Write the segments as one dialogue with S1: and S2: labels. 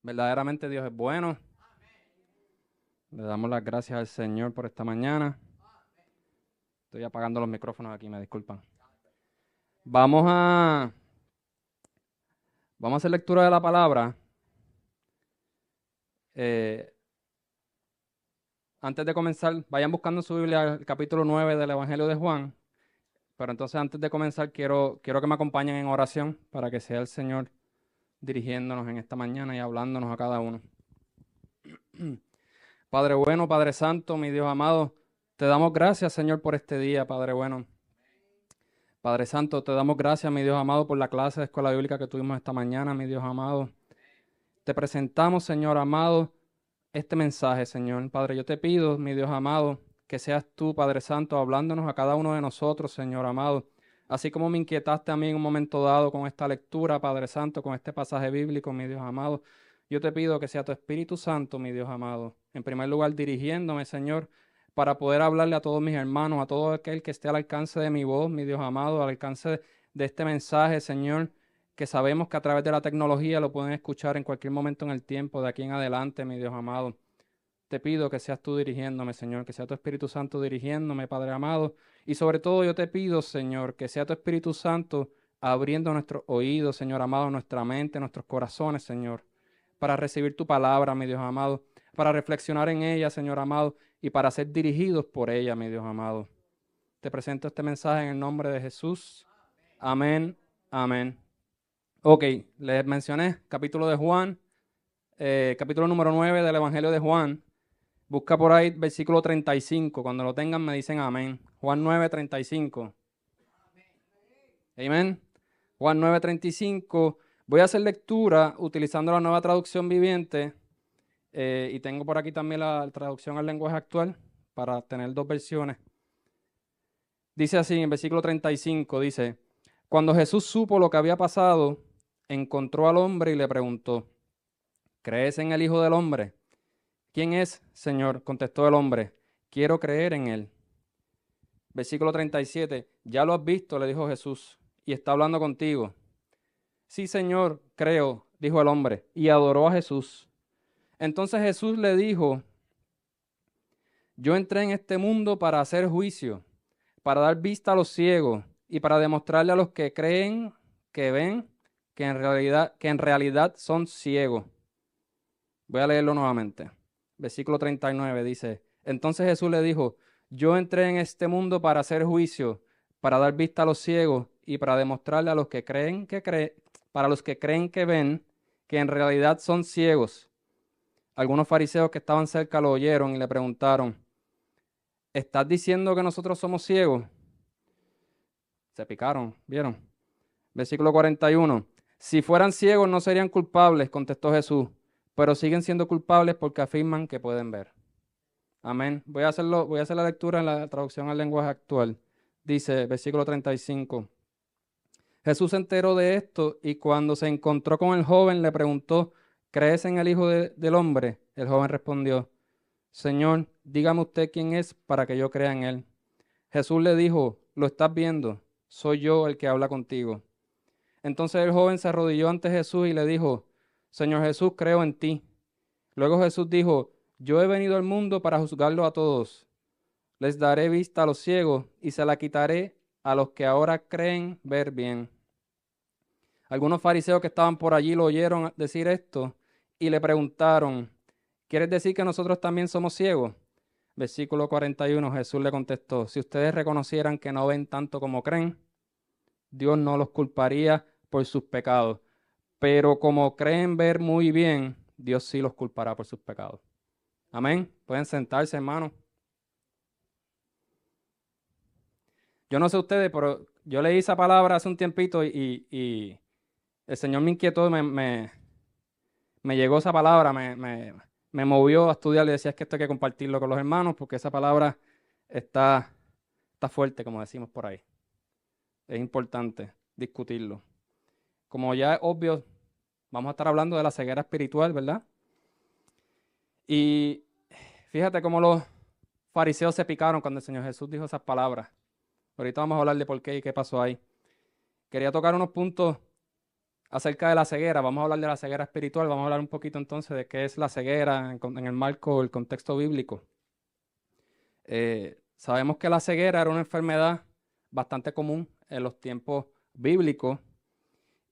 S1: Verdaderamente Dios es bueno. Le damos las gracias al Señor por esta mañana. Estoy apagando los micrófonos aquí, me disculpan. Vamos a, vamos a hacer lectura de la palabra. Eh, Antes de comenzar, vayan buscando en su Biblia el capítulo 9 del Evangelio de Juan. Pero entonces antes de comenzar, quiero que me acompañen en oración para que sea el Señor dirigiéndonos en esta mañana y hablándonos a cada uno. Padre bueno, Padre santo, mi Dios amado, te damos gracias, Señor, por este día, Padre bueno. Padre Santo, te damos gracias, mi Dios amado, por la clase de escuela bíblica que tuvimos esta mañana, mi Dios amado. Te presentamos, Señor amado, este mensaje, Señor. Padre, yo te pido, mi Dios amado, que seas tú, Padre Santo, hablándonos a cada uno de nosotros, Señor amado. Así como me inquietaste a mí en un momento dado con esta lectura, Padre Santo, con este pasaje bíblico, mi Dios amado. Yo te pido que sea tu Espíritu Santo, mi Dios amado. En primer lugar, dirigiéndome, Señor, para poder hablarle a todos mis hermanos, a todo aquel que esté al alcance de mi voz, mi Dios amado, al alcance de este mensaje, Señor, que sabemos que a través de la tecnología lo pueden escuchar en cualquier momento en el tiempo, de aquí en adelante, mi Dios amado. Te pido que seas tú dirigiéndome, Señor, que sea tu Espíritu Santo dirigiéndome, Padre amado. Y sobre todo yo te pido, Señor, que sea tu Espíritu Santo abriendo nuestros oídos, Señor amado, nuestra mente, nuestros corazones, Señor, para recibir tu palabra, mi Dios amado, para reflexionar en ella, Señor amado, y para ser dirigidos por ella, mi Dios amado. Te presento este mensaje en el nombre de Jesús. Amén, amén. Ok, les mencioné capítulo de Juan, capítulo número 9 del Evangelio de Juan. Busca por ahí versículo 35. Cuando lo tengan me dicen amén. Juan 9:35. Amén. Juan 9:35. Voy a hacer lectura utilizando la nueva traducción viviente y tengo por aquí también la traducción al lenguaje actual para tener dos versiones. Dice así en versículo 35, dice, cuando Jesús supo lo que había pasado, encontró al hombre y le preguntó, ¿crees en el Hijo del Hombre? ¿Quién es, Señor? Contestó el hombre, quiero creer en él. Versículo 37, ya lo has visto, le dijo Jesús, y está hablando contigo. Sí, Señor, creo, dijo el hombre, y adoró a Jesús. Entonces Jesús le dijo, yo entré en este mundo para hacer juicio, para dar vista a los ciegos y para demostrarle a los que creen, que ven, que en realidad son ciegos. Voy a leerlo nuevamente. Versículo 39 dice, entonces Jesús le dijo, yo entré en este mundo para hacer juicio, para dar vista a los ciegos y para demostrarle a los que para los que creen que ven, que en realidad son ciegos. Algunos fariseos que estaban cerca lo oyeron y le preguntaron, ¿estás diciendo que nosotros somos ciegos? Se picaron, ¿vieron? Versículo 41. Si fueran ciegos no serían culpables, contestó Jesús, pero siguen siendo culpables porque afirman que pueden ver. Amén. Voy a hacer la lectura en la traducción al lenguaje actual. Dice, versículo 35. Jesús se enteró de esto y cuando se encontró con el joven le preguntó, ¿crees en el Hijo del Hombre? El joven respondió, Señor, dígame usted quién es para que yo crea en él. Jesús le dijo, lo estás viendo, soy yo el que habla contigo. Entonces el joven se arrodilló ante Jesús y le dijo, Señor Jesús, creo en ti. Luego Jesús dijo, yo he venido al mundo para juzgarlo a todos. Les daré vista a los ciegos y se la quitaré a los que ahora creen ver bien. Algunos fariseos que estaban por allí lo oyeron decir esto y le preguntaron, ¿quieres decir que nosotros también somos ciegos? Versículo 41, Jesús le contestó, si ustedes reconocieran que no ven tanto como creen, Dios no los culparía por sus pecados. Pero como creen ver muy bien, Dios sí los culpará por sus pecados. Amén. Pueden sentarse, hermanos. Yo no sé ustedes, pero yo leí esa palabra hace un tiempito y el Señor me inquietó, me llegó esa palabra, me movió a estudiar y decía, es que esto hay que compartirlo con los hermanos porque esa palabra está, está fuerte, como decimos por ahí. Es importante discutirlo. Como ya es obvio, vamos a estar hablando de la ceguera espiritual, ¿verdad? Y fíjate cómo los fariseos se picaron cuando el Señor Jesús dijo esas palabras. Ahorita vamos a hablar de por qué y qué pasó ahí. Quería tocar unos puntos acerca de la ceguera. Vamos a hablar de la ceguera espiritual. Vamos a hablar un poquito entonces de qué es la ceguera en el marco, el contexto bíblico. Sabemos que la ceguera era una enfermedad bastante común en los tiempos bíblicos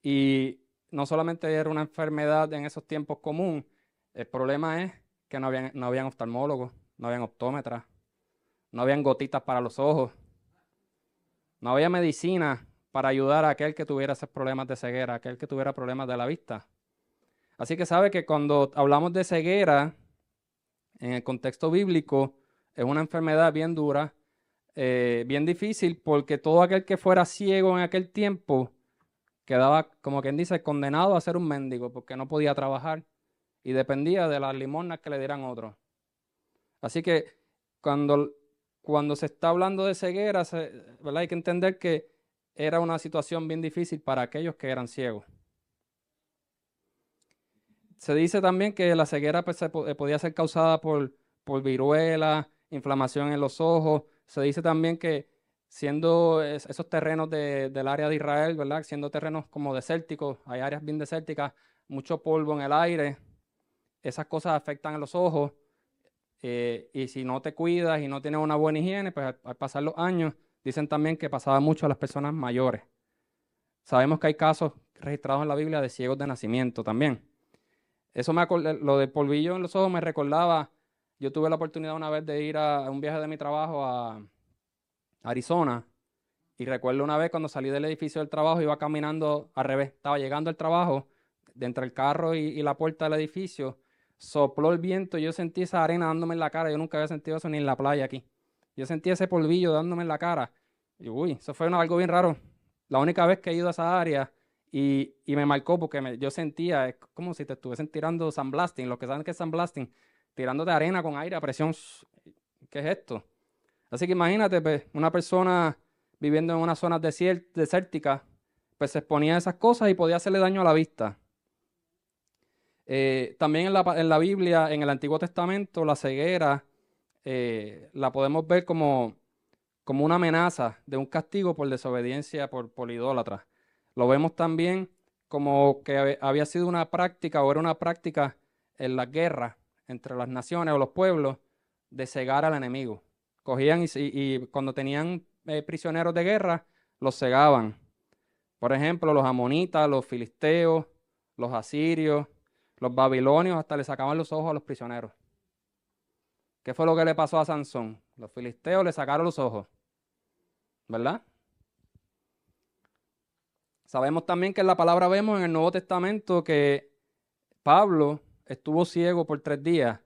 S1: y no solamente era una enfermedad en esos tiempos común, el problema es que no habían oftalmólogos, no habían optómetras, no habían gotitas para los ojos, no había medicina para ayudar a aquel que tuviera esos problemas de ceguera, aquel que tuviera problemas de la vista. Así que sabe que cuando hablamos de ceguera, en el contexto bíblico, es una enfermedad bien dura, bien difícil, porque todo aquel que fuera ciego en aquel tiempo quedaba, como quien dice, condenado a ser un mendigo, porque no podía trabajar y dependía de las limosnas que le dieran otros. Así que cuando, cuando se está hablando de ceguera, ¿verdad? Hay que entender que era una situación bien difícil para aquellos que eran ciegos. Se dice también que la ceguera pues, podía ser causada por viruela, inflamación en los ojos. Se dice también que siendo esos terrenos del área de Israel, ¿verdad? Siendo terrenos como desérticos, hay áreas bien desérticas, mucho polvo en el aire, esas cosas afectan a los ojos. Y si no te cuidas y no tienes una buena higiene, pues al pasar los años, dicen también que pasaba mucho a las personas mayores. Sabemos que hay casos registrados en la Biblia de ciegos de nacimiento también. Eso lo del polvillo en los ojos me recordaba, yo tuve la oportunidad una vez de ir a un viaje de mi trabajo a Arizona y recuerdo una vez cuando salí del edificio del trabajo iba caminando al revés, estaba llegando al trabajo, de entre el carro y la puerta del edificio, sopló el viento y yo sentí esa arena dándome en la cara, yo nunca había sentido eso ni en la playa aquí. Yo sentí ese polvillo dándome en la cara y uy, eso fue algo bien raro. La única vez que he ido a esa área y me marcó porque yo sentía, es como si te estuviesen tirando sandblasting, los que saben que es sandblasting, tirándote arena con aire a presión. ¿Qué es esto? Así que imagínate, pues, una persona viviendo en unas zonas desérticas, pues se exponía a esas cosas y podía hacerle daño a la vista. También en la Biblia, en el Antiguo Testamento, la ceguera la podemos ver como una amenaza de un castigo por desobediencia por idólatras. Lo vemos también como que había sido una práctica o era una práctica en las guerras entre las naciones o los pueblos de cegar al enemigo. Cogían y cuando tenían prisioneros de guerra, los cegaban. Por ejemplo, los amonitas, los filisteos, los asirios, los babilonios, hasta le sacaban los ojos a los prisioneros. ¿Qué fue lo que le pasó a Sansón? Los filisteos le sacaron los ojos, ¿verdad? Sabemos también que en la palabra vemos en el Nuevo Testamento que Pablo estuvo ciego por 3 días.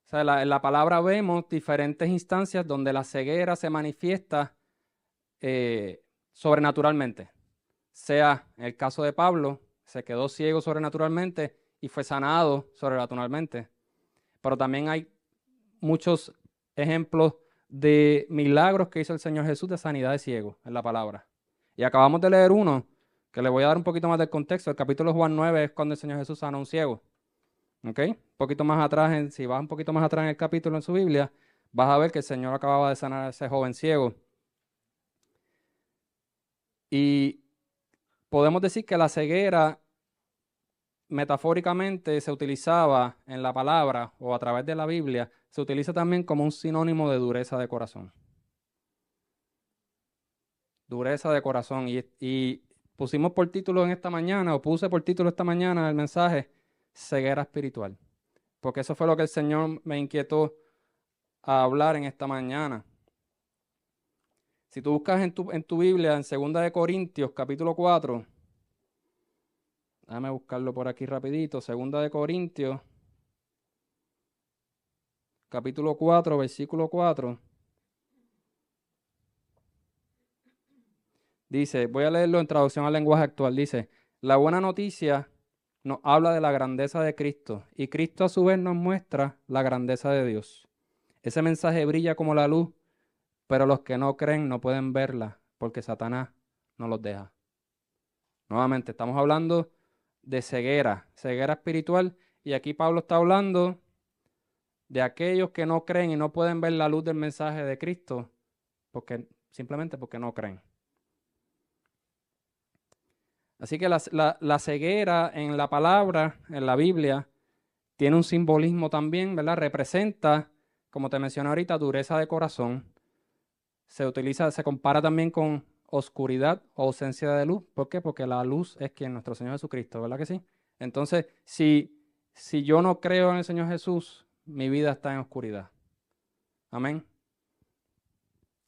S1: O sea, en la palabra vemos diferentes instancias donde la ceguera se manifiesta sobrenaturalmente. Sea en el caso de Pablo, se quedó ciego sobrenaturalmente y fue sanado sobrenaturalmente. Pero también hay muchos ejemplos de milagros que hizo el Señor Jesús de sanidad de ciegos en la palabra. Y acabamos de leer uno, que le voy a dar un poquito más del contexto. El capítulo Juan 9 es cuando el Señor Jesús sana a un ciego. ¿Ok? Un poquito más atrás, si vas un poquito más atrás en el capítulo en su Biblia, vas a ver que el Señor acababa de sanar a ese joven ciego. Y podemos decir que la ceguera metafóricamente se utilizaba en la palabra o a través de la Biblia, se utiliza también como un sinónimo de dureza de corazón. Dureza de corazón. Y pusimos por título en esta mañana, o puse por título esta mañana el mensaje, ceguera espiritual. Porque eso fue lo que el Señor me inquietó a hablar en esta mañana. Si tú buscas en tu Biblia, en 2 de Corintios, capítulo 4, déjame buscarlo por aquí rapidito, 2 de Corintios, capítulo 4, versículo 4. Dice, voy a leerlo en traducción al lenguaje actual, dice, la buena noticia nos habla de la grandeza de Cristo y Cristo a su vez nos muestra la grandeza de Dios. Ese mensaje brilla como la luz, pero los que no creen no pueden verla porque Satanás no los deja. Nuevamente, estamos hablando de ceguera, ceguera espiritual, y aquí Pablo está hablando de aquellos que no creen y no pueden ver la luz del mensaje de Cristo simplemente porque no creen. Así que la ceguera en la palabra, en la Biblia, tiene un simbolismo también, ¿verdad? Representa, como te mencioné ahorita, dureza de corazón. Se compara también con oscuridad o ausencia de luz. ¿Por qué? Porque la luz es quien nuestro Señor Jesucristo, ¿verdad que sí? Entonces, si yo no creo en el Señor Jesús, mi vida está en oscuridad. Amén.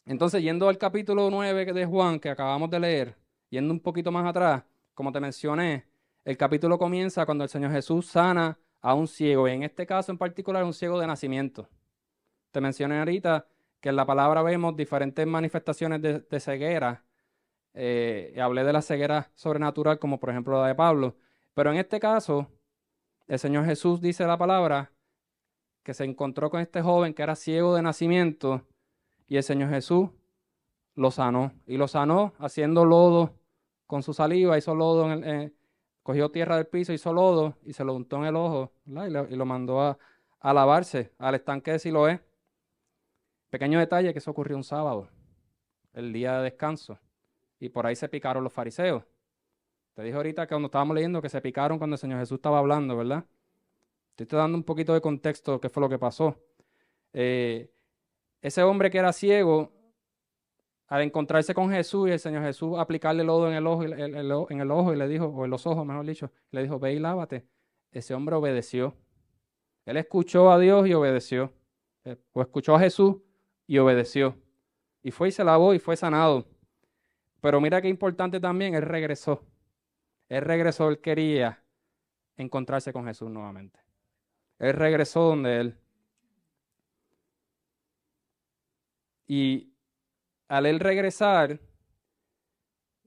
S1: Entonces, yendo al capítulo 9 de Juan que acabamos de leer, yendo un poquito más atrás, como te mencioné, el capítulo comienza cuando el Señor Jesús sana a un ciego, y en este caso en particular un ciego de nacimiento. Te mencioné ahorita que en la palabra vemos diferentes manifestaciones de ceguera. Hablé de la ceguera sobrenatural, como por ejemplo la de Pablo, pero en este caso, el Señor Jesús dice la palabra que se encontró con este joven que era ciego de nacimiento, y el Señor Jesús lo sanó. Y lo sanó haciendo lodo con su saliva, hizo lodo, cogió tierra del piso, hizo lodo y se lo untó en el ojo, ¿verdad? Y lo mandó a lavarse al estanque de Siloé. Pequeño detalle que eso ocurrió un sábado, el día de descanso. Y por ahí se picaron los fariseos. Te dije ahorita que cuando estábamos leyendo que se picaron cuando el Señor Jesús estaba hablando, ¿verdad? Te estoy dando un poquito de contexto de qué fue lo que pasó. Ese hombre que era ciego, al encontrarse con Jesús y el Señor Jesús aplicarle lodo en el ojo, en el ojo y le dijo, o en los ojos, mejor dicho, le dijo, ve y lávate. Ese hombre obedeció. Él escuchó a Dios y obedeció. O escuchó a Jesús y obedeció. Y fue y se lavó y fue sanado. Pero mira qué importante también, él regresó. Él regresó, él quería encontrarse con Jesús nuevamente. Él regresó donde él. Y al él regresar,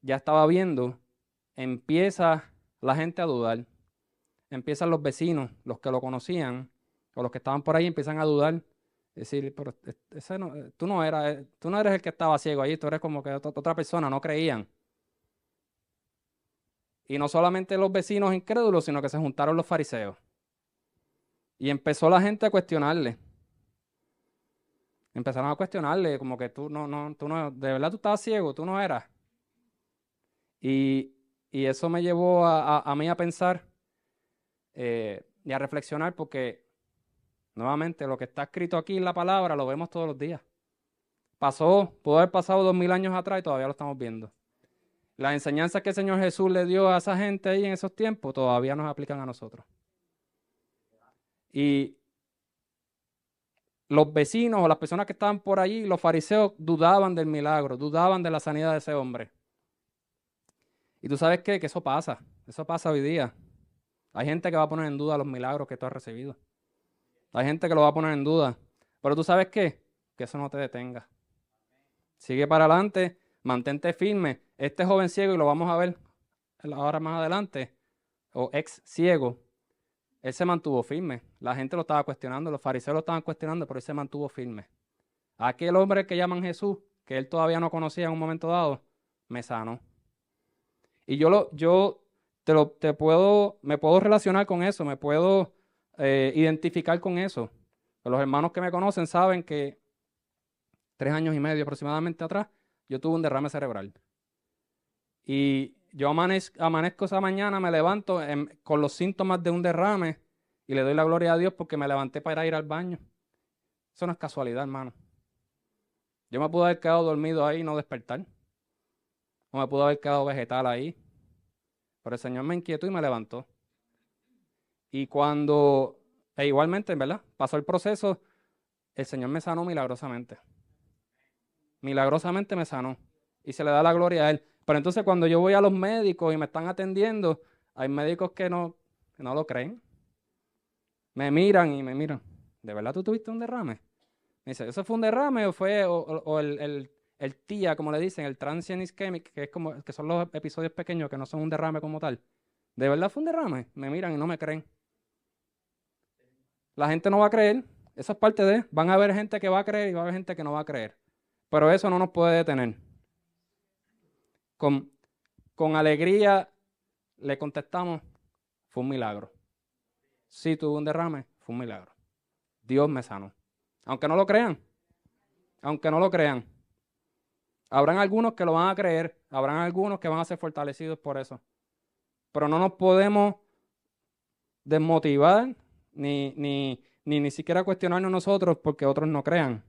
S1: ya estaba viendo, empieza la gente a dudar. Empiezan los vecinos, los que lo conocían, o los que estaban por ahí, empiezan a dudar. Decir, pero ese no, tú no eres el que estaba ciego ahí, tú eres como que otra persona, no creían. Y no solamente los vecinos incrédulos, sino que se juntaron los fariseos. Y empezó la gente a cuestionarle. Empezaron a cuestionarle, como que tú no, de verdad tú estabas ciego, tú no eras. Y eso me llevó a mí a pensar y a reflexionar, porque nuevamente lo que está escrito aquí en la palabra lo vemos todos los días. Pudo haber pasado 2000 años atrás y todavía lo estamos viendo. Las enseñanzas que el Señor Jesús le dio a esa gente ahí en esos tiempos todavía nos aplican a nosotros. Y los vecinos o las personas que estaban por allí, los fariseos, dudaban del milagro, dudaban de la sanidad de ese hombre. Y tú sabes qué, que eso pasa hoy día. Hay gente que va a poner en duda los milagros que tú has recibido. Hay gente que lo va a poner en duda. Pero tú sabes qué, que eso no te detenga. Sigue para adelante, mantente firme. Este joven ciego, y lo vamos a ver ahora más adelante, o ex ciego, él se mantuvo firme. La gente lo estaba cuestionando, los fariseos lo estaban cuestionando, pero él se mantuvo firme. Aquel hombre que llaman Jesús, que él todavía no conocía en un momento dado, me sanó. Y me puedo relacionar con eso, me puedo identificar con eso. Los hermanos que me conocen saben que 3 años y medio aproximadamente atrás, yo tuve un derrame cerebral. Y yo amanezco esa mañana, me levanto con los síntomas de un derrame y le doy la gloria a Dios porque me levanté para ir al baño. Eso no es casualidad, hermano. Yo me pude haber quedado dormido ahí y no despertar. O me pude haber quedado vegetal ahí. Pero el Señor me inquietó y me levantó. Y igualmente, ¿verdad? Pasó el proceso, el Señor me sanó milagrosamente. Milagrosamente me sanó. Y se le da la gloria a Él. Pero entonces cuando yo voy a los médicos y me están atendiendo, hay médicos que no lo creen. Me miran y me miran. ¿De verdad tú tuviste un derrame? Me dice, ¿eso fue un derrame o fue el TIA, como le dicen, el transient ischemic, que son los episodios pequeños que no son un derrame como tal? ¿De verdad fue un derrame? Me miran y no me creen. La gente no va a creer. Eso es parte de. Van a haber gente que va a creer y va a haber gente que no va a creer. Pero eso no nos puede detener. Con alegría le contestamos, fue un milagro. Sí, tuve un derrame, fue un milagro. Dios me sanó. Aunque no lo crean. Aunque no lo crean. Habrán algunos que lo van a creer. Habrán algunos que van a ser fortalecidos por eso. pero no nos podemos desmotivar ni siquiera cuestionarnos nosotros porque otros no crean.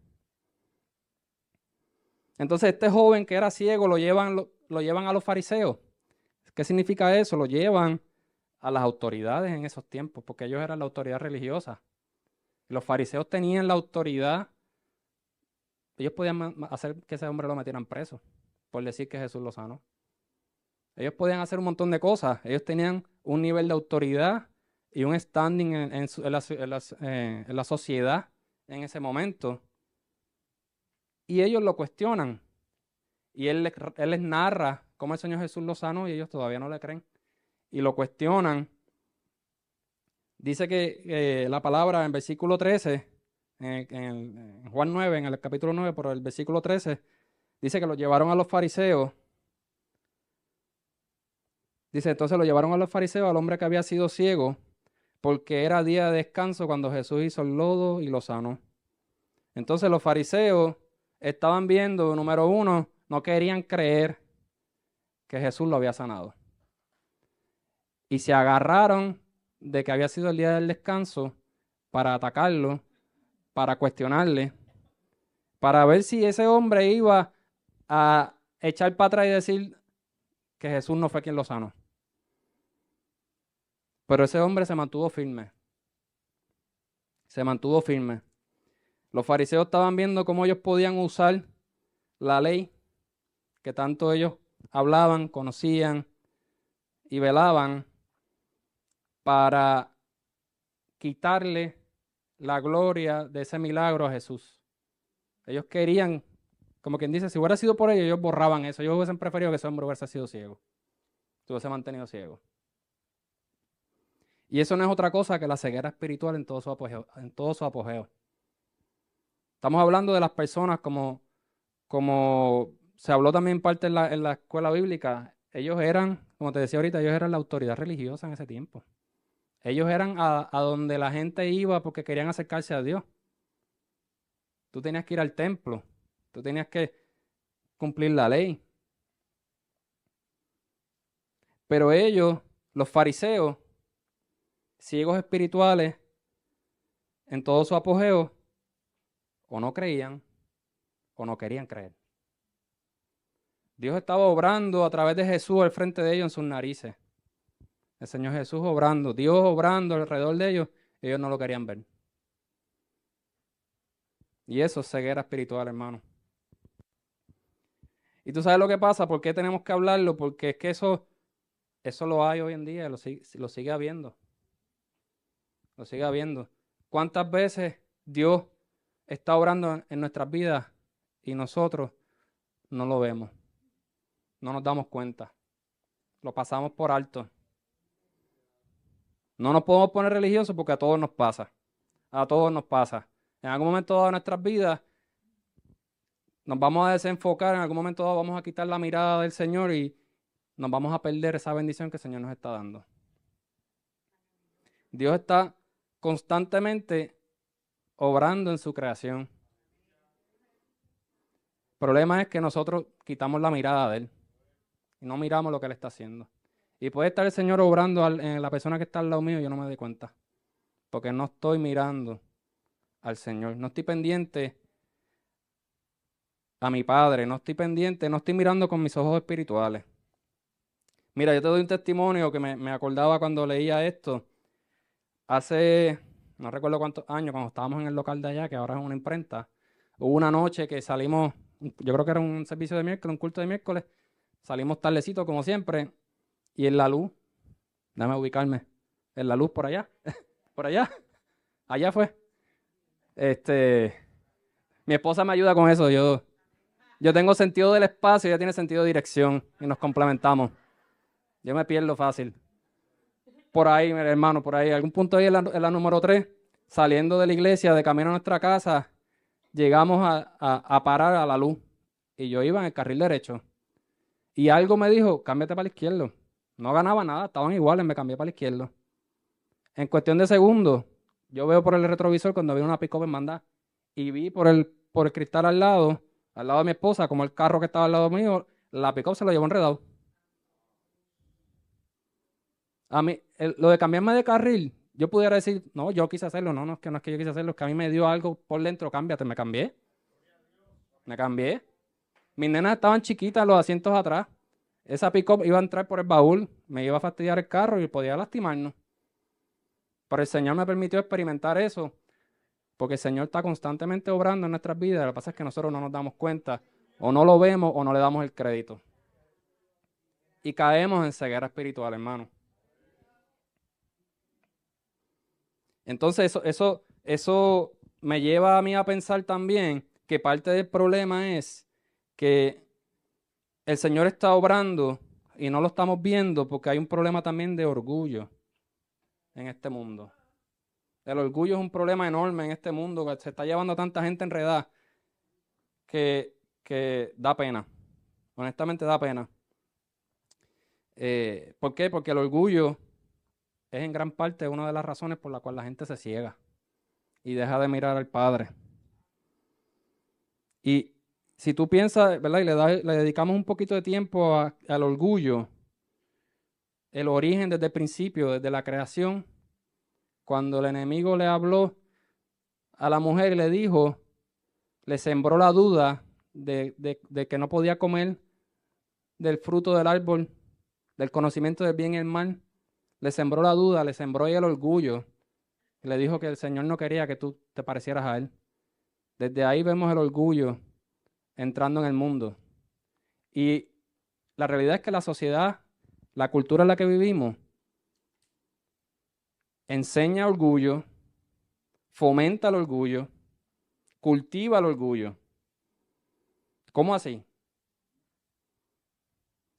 S1: Entonces este joven que era ciego lo llevan a los fariseos. ¿Qué significa eso? Lo llevan a las autoridades en esos tiempos, porque ellos eran la autoridad religiosa. Los fariseos tenían la autoridad. Ellos podían hacer que ese hombre lo metieran preso por decir que Jesús lo sanó. Ellos podían hacer un montón de cosas. Ellos tenían un nivel de autoridad y un standing en la sociedad en ese momento. Y ellos lo cuestionan. Y él les narra cómo el Señor Jesús lo sanó y ellos todavía no le creen. Y lo cuestionan. Dice que la palabra en versículo 13, en Juan 9, en el capítulo 9, por el versículo 13, dice que lo llevaron a los fariseos. Dice, entonces lo llevaron a los fariseos al hombre que había sido ciego, porque era día de descanso cuando Jesús hizo el lodo y lo sanó. Entonces los fariseos estaban viendo, número uno, no querían creer que Jesús lo había sanado. Y se agarraron de que había sido el día del descanso para atacarlo, para cuestionarle, para ver si ese hombre iba a echar para atrás y decir que Jesús no fue quien lo sanó. Pero ese hombre se mantuvo firme. Se mantuvo firme. Los fariseos estaban viendo cómo ellos podían usar la ley que tanto ellos hablaban, conocían y velaban para quitarle la gloria de ese milagro a Jesús. Ellos querían, como quien dice, si hubiera sido por ellos borraban eso. Ellos hubiesen preferido que ese hombre hubiese sido ciego, que hubiese mantenido ciego. Y eso no es otra cosa que la ceguera espiritual en todo su apogeo. Estamos hablando de las personas como se habló también parte en la escuela bíblica. Ellos eran, como te decía ahorita, ellos eran la autoridad religiosa en ese tiempo. Ellos eran a donde la gente iba porque querían acercarse a Dios. Tú tenías que ir al templo. Tú tenías que cumplir la ley. Pero ellos, los fariseos, ciegos espirituales, en todo su apogeo, o no creían o no querían creer. Dios estaba obrando a través de Jesús al frente de ellos en sus narices. El Señor Jesús obrando, Dios obrando alrededor de ellos no lo querían ver. Y eso es ceguera espiritual, hermano. Y tú sabes lo que pasa, ¿por qué tenemos que hablarlo? Porque es que eso lo hay hoy en día, lo sigue habiendo. Lo sigue habiendo. ¿Cuántas veces Dios está obrando en nuestras vidas y nosotros no lo vemos? No nos damos cuenta. Lo pasamos por alto. No nos podemos poner religiosos porque a todos nos pasa. A todos nos pasa. En algún momento dado de nuestras vidas nos vamos a desenfocar, en algún momento dado vamos a quitar la mirada del Señor y nos vamos a perder esa bendición que el Señor nos está dando. Dios está constantemente obrando en su creación. El problema es que nosotros quitamos la mirada de Él y no miramos lo que Él está haciendo. Y puede estar el Señor obrando en la persona que está al lado mío y yo no me doy cuenta. Porque no estoy mirando al Señor. No estoy pendiente a mi Padre. No estoy pendiente, no estoy mirando con mis ojos espirituales. Mira, yo te doy un testimonio que me acordaba cuando leía esto. Hace, no recuerdo cuántos años, cuando estábamos en el local de allá, que ahora es una imprenta, hubo una noche que salimos, yo creo que era un servicio de miércoles, un culto de miércoles, salimos tardecito como siempre, y en la luz, déjame ubicarme, en la luz por allá, por allá fue. Mi esposa me ayuda con eso, yo tengo sentido del espacio, ella tiene sentido de dirección, y nos complementamos. Yo me pierdo fácil. Por ahí, hermano, por ahí, algún punto ahí en la número 3, saliendo de la iglesia, de camino a nuestra casa, llegamos a parar a la luz. Y yo iba en el carril derecho. Y algo me dijo, cámbiate para la izquierda. No ganaba nada, estaban iguales, me cambié para la izquierda. En cuestión de segundos, yo veo por el retrovisor cuando había una pick-up en banda y vi por el cristal al lado de mi esposa, como el carro que estaba al lado mío, la pick-up se lo llevó enredado. A mí, lo de cambiarme de carril, yo pudiera decir, no, yo quise hacerlo, no, no es que yo quise hacerlo, es que a mí me dio algo por dentro, cámbiate, me cambié. Mis nenas estaban chiquitas, los asientos atrás. Esa pick-up iba a entrar por el baúl, me iba a fastidiar el carro y podía lastimarnos. Pero el Señor me permitió experimentar eso, porque el Señor está constantemente obrando en nuestras vidas. Lo que pasa es que nosotros no nos damos cuenta, o no lo vemos, o no le damos el crédito. Y caemos en ceguera espiritual, hermano. Entonces, eso me lleva a mí a pensar también que parte del problema es que el Señor está obrando y no lo estamos viendo porque hay un problema también de orgullo en este mundo. El orgullo es un problema enorme en este mundo que se está llevando a tanta gente enredada que da pena. Honestamente da pena. ¿Por qué? Porque el orgullo es en gran parte una de las razones por la cual la gente se ciega y deja de mirar al Padre. Y si tú piensas, ¿verdad? Y le dedicamos un poquito de tiempo al orgullo, el origen desde el principio, desde la creación, cuando el enemigo le habló a la mujer y le dijo, le sembró la duda de que no podía comer del fruto del árbol, del conocimiento del bien y el mal, le sembró la duda, le sembró el orgullo, y le dijo que el Señor no quería que tú te parecieras a Él. Desde ahí vemos el orgullo entrando en el mundo. Y la realidad es que la sociedad, la cultura en la que vivimos, enseña orgullo, fomenta el orgullo, cultiva el orgullo. ¿Cómo así?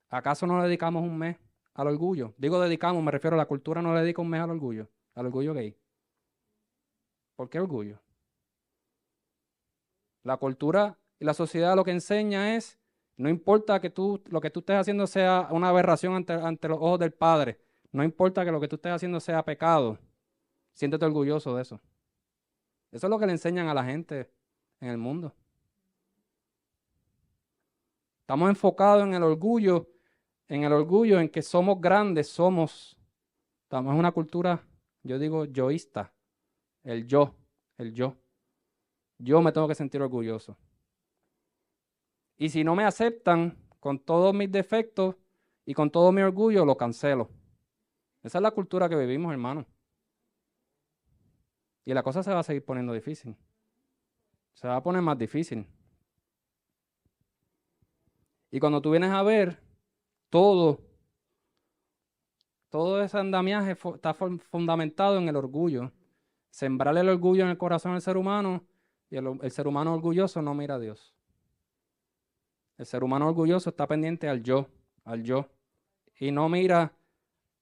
S1: ¿Acaso no le dedicamos un mes al orgullo? Digo dedicamos, me refiero a la cultura, no le dedica un mes al orgullo gay. ¿Por qué orgullo? La cultura y la sociedad lo que enseña es, no importa que lo que tú estés haciendo sea una aberración ante los ojos del Padre, no importa que lo que tú estés haciendo sea pecado, siéntete orgulloso de eso. Eso es lo que le enseñan a la gente en el mundo. Estamos enfocados en el orgullo en que somos grandes, estamos en una cultura, yo digo, yoísta, el yo, el yo. Yo me tengo que sentir orgulloso. Y si no me aceptan con todos mis defectos y con todo mi orgullo, lo cancelo. Esa es la cultura que vivimos, hermano. Y la cosa se va a seguir poniendo difícil. Se va a poner más difícil. Y cuando tú vienes a ver, todo ese andamiaje está fundamentado en el orgullo. Sembrar el orgullo en el corazón del ser humano y el ser humano orgulloso no mira a Dios. El ser humano orgulloso está pendiente al yo, y no mira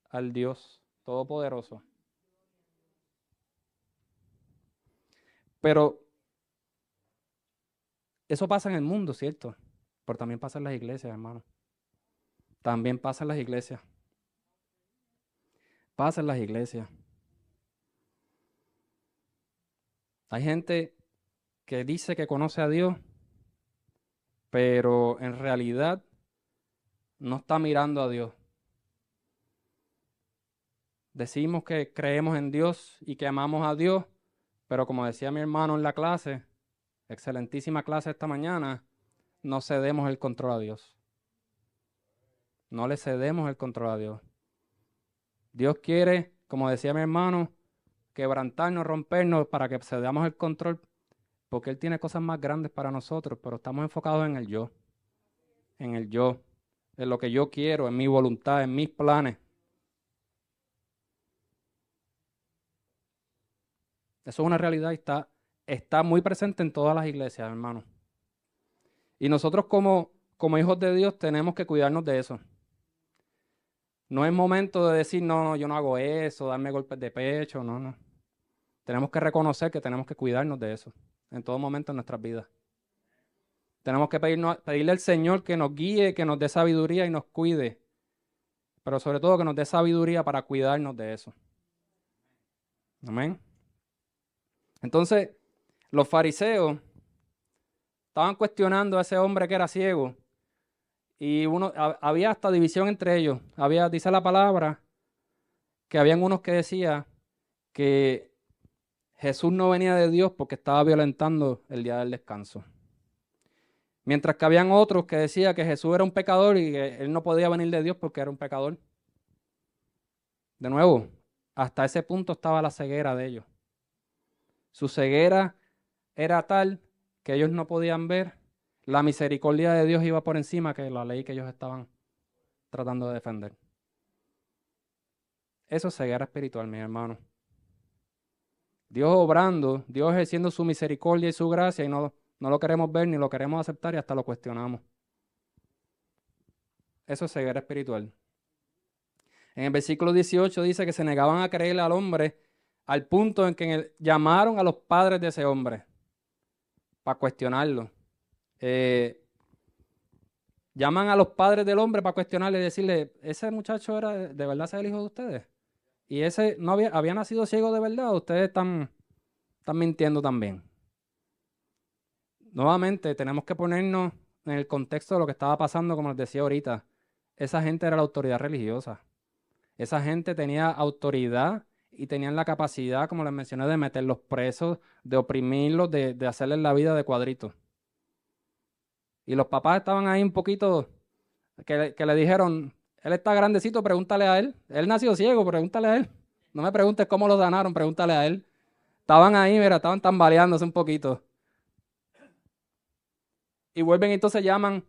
S1: al Dios Todopoderoso. Pero eso pasa en el mundo, ¿cierto? Pero también pasa en las iglesias, hermano. También pasa en las iglesias. Pasa en las iglesias. Hay gente que dice que conoce a Dios, pero en realidad no está mirando a Dios. Decimos que creemos en Dios y que amamos a Dios, pero como decía mi hermano en la clase, excelentísima clase esta mañana, no cedemos el control a Dios. No le cedemos el control a Dios. Dios quiere, como decía mi hermano, quebrantarnos, rompernos para que cedamos el control, porque Él tiene cosas más grandes para nosotros, pero estamos enfocados en el yo, en lo que yo quiero, en mi voluntad, en mis planes. Eso es una realidad y está muy presente en todas las iglesias, hermano. Y nosotros como hijos de Dios tenemos que cuidarnos de eso. No es momento de decir, no, no, yo no hago eso, darme golpes de pecho, no, no. Tenemos que reconocer que tenemos que cuidarnos de eso en todo momento en nuestras vidas. Tenemos que pedirle al Señor que nos guíe, que nos dé sabiduría y nos cuide, pero sobre todo que nos dé sabiduría para cuidarnos de eso. Amén. Entonces, los fariseos estaban cuestionando a ese hombre que era ciego y había hasta división entre ellos. Dice la palabra, que habían unos que decían que Jesús no venía de Dios porque estaba violentando el día del descanso. Mientras que habían otros que decían que Jesús era un pecador y que él no podía venir de Dios porque era un pecador. De nuevo, hasta ese punto estaba la ceguera de ellos. Su ceguera era tal que ellos no podían ver. La misericordia de Dios iba por encima que la ley que ellos estaban tratando de defender. Eso es ceguera espiritual, mis hermanos. Dios obrando, Dios ejerciendo su misericordia y su gracia y no lo queremos ver ni lo queremos aceptar y hasta lo cuestionamos. Eso es ceguera espiritual. En el versículo 18 dice que se negaban a creerle al hombre al punto en que llamaron a los padres de ese hombre para cuestionarlo. Llaman a los padres del hombre para cuestionarle y decirle, ¿ese muchacho era de verdad ser el hijo de ustedes? Y ese no había nacido ciego de verdad, ustedes están mintiendo también. Nuevamente, tenemos que ponernos en el contexto de lo que estaba pasando, como les decía ahorita. Esa gente era la autoridad religiosa. Esa gente tenía autoridad y tenían la capacidad, como les mencioné, de meterlos presos, de oprimirlos, de hacerles la vida de cuadritos. Y los papás estaban ahí un poquito, que le dijeron, él está grandecito, pregúntale a él. Él nació ciego, pregúntale a él. No me preguntes cómo lo sanaron, pregúntale a él. Estaban ahí, mira, estaban tambaleándose un poquito. Y vuelven y entonces llaman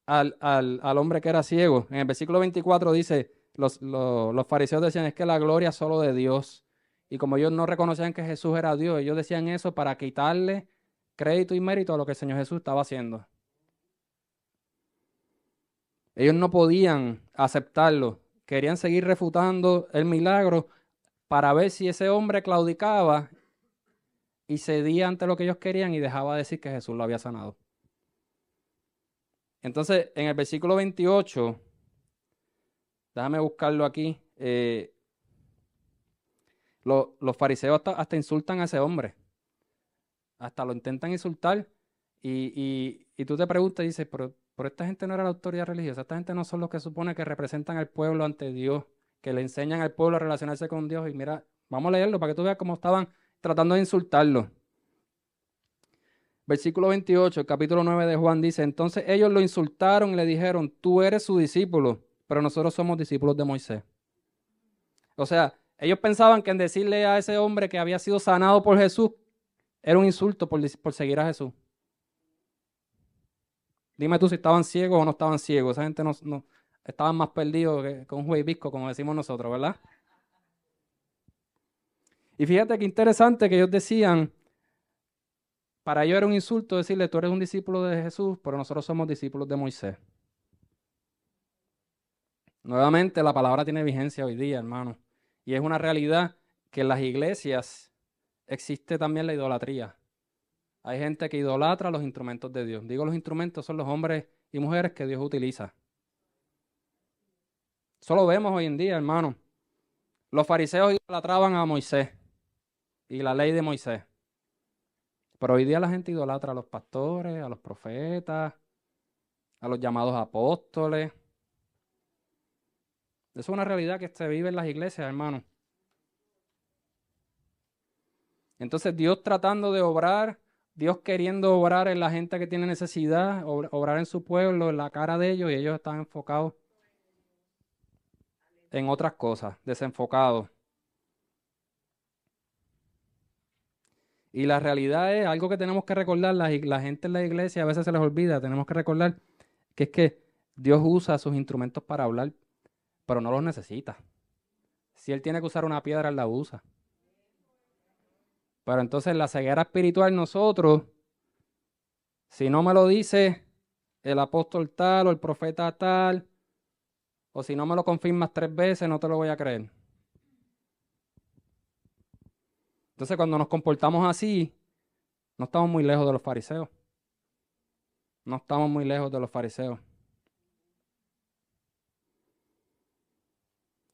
S1: al hombre que era ciego. En el versículo 24 dice, los fariseos decían, es que la gloria es solo de Dios. Y como ellos no reconocían que Jesús era Dios, ellos decían eso para quitarle crédito y mérito a lo que el Señor Jesús estaba haciendo. Ellos no podían aceptarlo. Querían seguir refutando el milagro para ver si ese hombre claudicaba y cedía ante lo que ellos querían y dejaba de decir que Jesús lo había sanado. Entonces, en el versículo 28, déjame buscarlo aquí, los fariseos hasta insultan a ese hombre. Hasta lo intentan insultar y tú te preguntas y dices, pero esta gente no era la autoridad religiosa, esta gente no son los que supone que representan al pueblo ante Dios, que le enseñan al pueblo a relacionarse con Dios. Y mira, vamos a leerlo para que tú veas cómo estaban tratando de insultarlo. Versículo 28, el capítulo 9 de Juan dice, entonces ellos lo insultaron y le dijeron, tú eres su discípulo, pero nosotros somos discípulos de Moisés. O sea, ellos pensaban que en decirle a ese hombre que había sido sanado por Jesús, era un insulto por seguir a Jesús. Dime tú si estaban ciegos o no estaban ciegos. Esa gente no estaban más perdidos que un juez visco, como decimos nosotros, ¿verdad? Y fíjate qué interesante que ellos decían, para ellos era un insulto decirle, tú eres un discípulo de Jesús, pero nosotros somos discípulos de Moisés. Nuevamente, la palabra tiene vigencia hoy día, hermano. Y es una realidad que en las iglesias existe también la idolatría. Hay gente que idolatra los instrumentos de Dios. Digo, los instrumentos son los hombres y mujeres que Dios utiliza. Eso lo vemos hoy en día, hermano. Los fariseos idolatraban a Moisés y la ley de Moisés. Pero hoy día la gente idolatra a los pastores, a los profetas, a los llamados apóstoles. Eso es una realidad que se vive en las iglesias, hermano. Entonces Dios tratando de obrar, Dios queriendo obrar en la gente que tiene necesidad, obrar en su pueblo, en la cara de ellos, y ellos están enfocados en otras cosas, desenfocados. Y la realidad es algo que tenemos que recordar, la gente en la iglesia a veces se les olvida, tenemos que recordar que es que Dios usa sus instrumentos para hablar, pero no los necesita. Si Él tiene que usar una piedra, Él la usa. Pero entonces la ceguera espiritual nosotros, si no me lo dice el apóstol tal o el profeta tal, o si no me lo confirmas 3 veces, no te lo voy a creer. Entonces cuando nos comportamos así, no estamos muy lejos de los fariseos. No estamos muy lejos de los fariseos.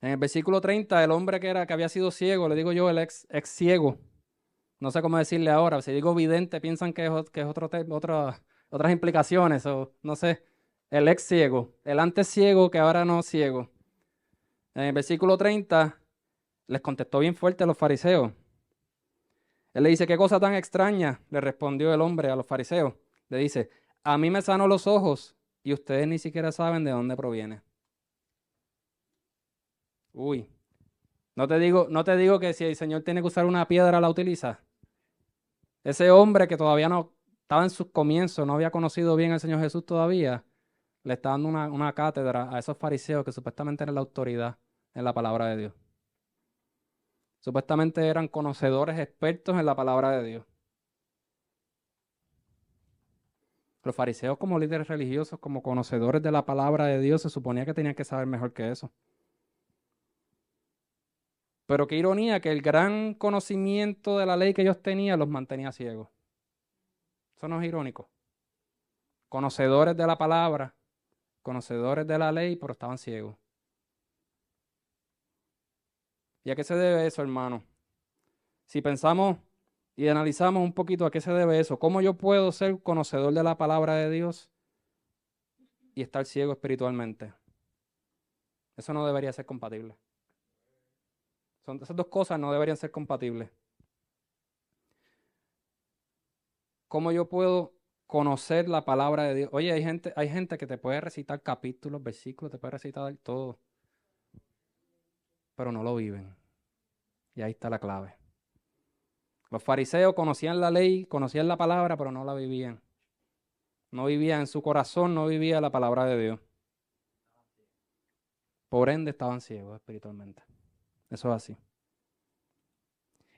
S1: En el versículo 30, el hombre que había sido ciego, le digo yo, el ex ciego. No sé cómo decirle ahora. Si digo vidente, piensan que es otras implicaciones. O no sé. El ex ciego. El antes ciego que ahora no ciego. En el versículo 30 Les contestó bien fuerte a los fariseos. Él le dice, ¿qué cosa tan extraña? Le respondió el hombre a los fariseos. Le dice, a mí me sanó los ojos y ustedes ni siquiera saben de dónde proviene. Uy, no te digo que si el Señor tiene que usar una piedra, la utiliza. Ese hombre que todavía no estaba en sus comienzos, no había conocido bien al Señor Jesús todavía, le está dando una cátedra a esos fariseos que supuestamente eran la autoridad en la palabra de Dios. Supuestamente eran conocedores expertos en la palabra de Dios. Los fariseos como líderes religiosos, como conocedores de la palabra de Dios, se suponía que tenían que saber mejor que eso. Pero qué ironía que el gran conocimiento de la ley que ellos tenían los mantenía ciegos. Eso no es irónico. Conocedores de la palabra, conocedores de la ley, pero estaban ciegos. ¿Y a qué se debe eso, hermano? Si pensamos y analizamos un poquito a qué se debe eso, ¿cómo yo puedo ser conocedor de la palabra de Dios y estar ciego espiritualmente? Eso no debería ser compatible. Esas dos cosas no deberían ser compatibles. ¿Cómo yo puedo conocer la palabra de Dios? Oye, hay gente que te puede recitar capítulos, versículos, te puede recitar todo, pero no lo viven. Y ahí está la clave. Los fariseos conocían la ley, conocían la palabra, pero no la vivían. No vivían en su corazón, no vivía la palabra de Dios. Por ende, estaban ciegos espiritualmente. Eso es así.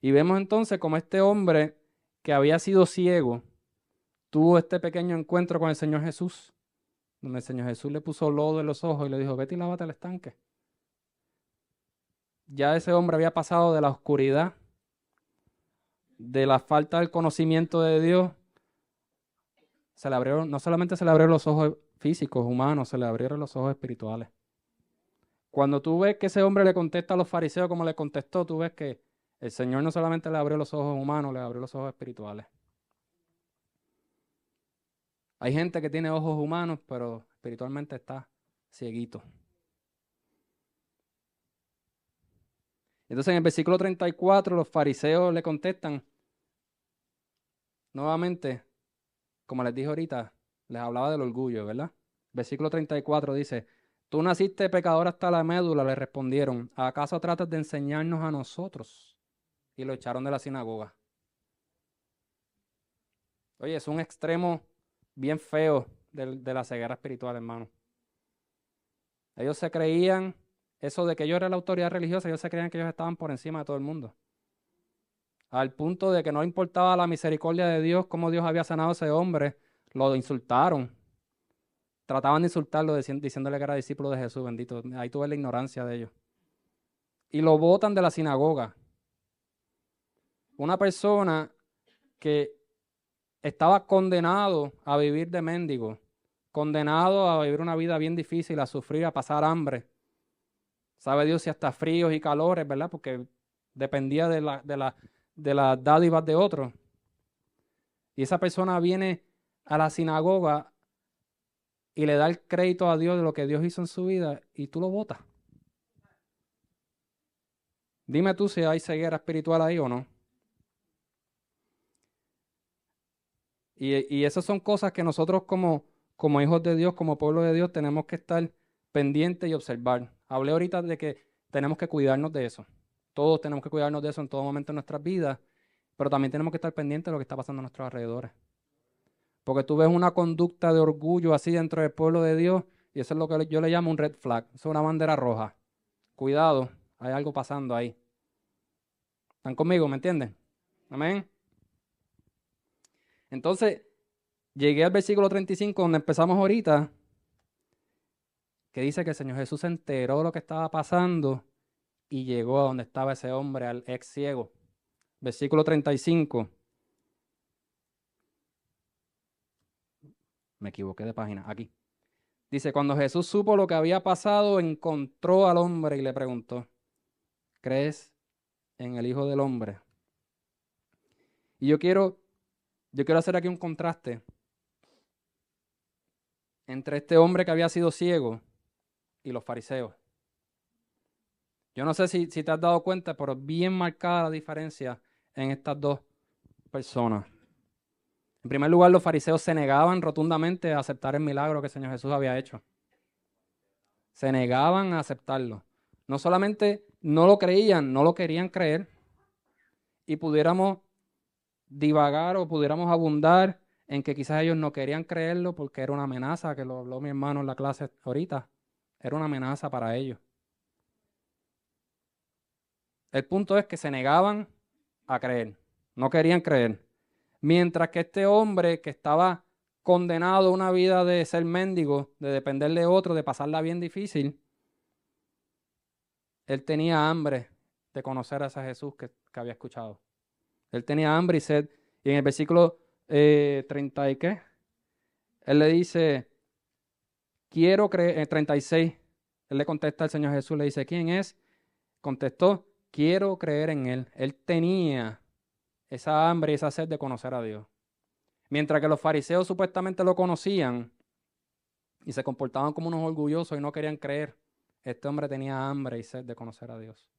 S1: Y vemos entonces como este hombre que había sido ciego tuvo este pequeño encuentro con el Señor Jesús, donde el Señor Jesús le puso lodo en los ojos y le dijo, vete y lávate el estanque. Ya ese hombre había pasado de la oscuridad, de la falta del conocimiento de Dios. No solamente se le abrieron los ojos físicos, humanos, se le abrieron los ojos espirituales. Cuando tú ves que ese hombre le contesta a los fariseos como le contestó, tú ves que el Señor no solamente le abrió los ojos humanos, le abrió los ojos espirituales. Hay gente que tiene ojos humanos, pero espiritualmente está cieguito. Entonces en el versículo 34 los fariseos le contestan nuevamente, como les dije ahorita, les hablaba del orgullo, ¿verdad? Versículo 34 dice, tú naciste pecador hasta la médula, le respondieron, ¿acaso tratas de enseñarnos a nosotros? Y lo echaron de la sinagoga. Oye, es un extremo bien feo de la ceguera espiritual, hermano. Ellos se creían, eso de que ellos eran la autoridad religiosa, ellos se creían que ellos estaban por encima de todo el mundo. Al punto de que no importaba la misericordia de Dios, cómo Dios había sanado a ese hombre, lo insultaron. Trataban de insultarlo diciéndole que era discípulo de Jesús, bendito. Ahí tuve la ignorancia de ellos. Y lo botan de la sinagoga. Una persona que estaba condenado a vivir de mendigo, condenado a vivir una vida bien difícil, a sufrir, a pasar hambre. Sabe Dios si hasta fríos y calores, ¿verdad? Porque dependía de las dádivas de otros. Y esa persona viene a la sinagoga y le da el crédito a Dios de lo que Dios hizo en su vida y tú lo botas. Dime tú si hay ceguera espiritual ahí o no. Y esas son cosas que nosotros como hijos de Dios, como pueblo de Dios, tenemos que estar pendientes y observar. Hablé ahorita de que tenemos que cuidarnos de eso. Todos tenemos que cuidarnos de eso en todo momento de nuestras vidas, pero también tenemos que estar pendientes de lo que está pasando a nuestros alrededores. Porque tú ves una conducta de orgullo así dentro del pueblo de Dios y eso es lo que yo le llamo un red flag. Eso es una bandera roja. Cuidado, hay algo pasando ahí. ¿Están conmigo? ¿Me entienden? Amén. Entonces, llegué al versículo 35 donde empezamos ahorita, que dice que el Señor Jesús se enteró de lo que estaba pasando y llegó a donde estaba ese hombre, al ex ciego. Versículo 35. Me equivoqué de página. Aquí. Dice, cuando Jesús supo lo que había pasado, encontró al hombre y le preguntó, ¿crees en el Hijo del Hombre? Y yo quiero hacer aquí un contraste entre este hombre que había sido ciego y los fariseos. Yo no sé si te has dado cuenta, pero es bien marcada la diferencia en estas dos personas. En primer lugar, los fariseos se negaban rotundamente a aceptar el milagro que el Señor Jesús había hecho. Se negaban a aceptarlo. No solamente no lo creían, no lo querían creer, y pudiéramos divagar o pudiéramos abundar en que quizás ellos no querían creerlo porque era una amenaza, que lo habló mi hermano en la clase ahorita. Era una amenaza para ellos. El punto es que se negaban a creer, no querían creer. Mientras que este hombre que estaba condenado a una vida de ser mendigo, de depender de otro, de pasarla bien difícil, él tenía hambre de conocer a ese Jesús que había escuchado. Él tenía hambre y sed. Y en el versículo 30 y qué, él le dice, quiero creer, 36, él le contesta al Señor Jesús, le dice, ¿quién es? Contestó, quiero creer en él. Él tenía esa hambre y esa sed de conocer a Dios. Mientras que los fariseos supuestamente lo conocían y se comportaban como unos orgullosos y no querían creer, este hombre tenía hambre y sed de conocer a Dios.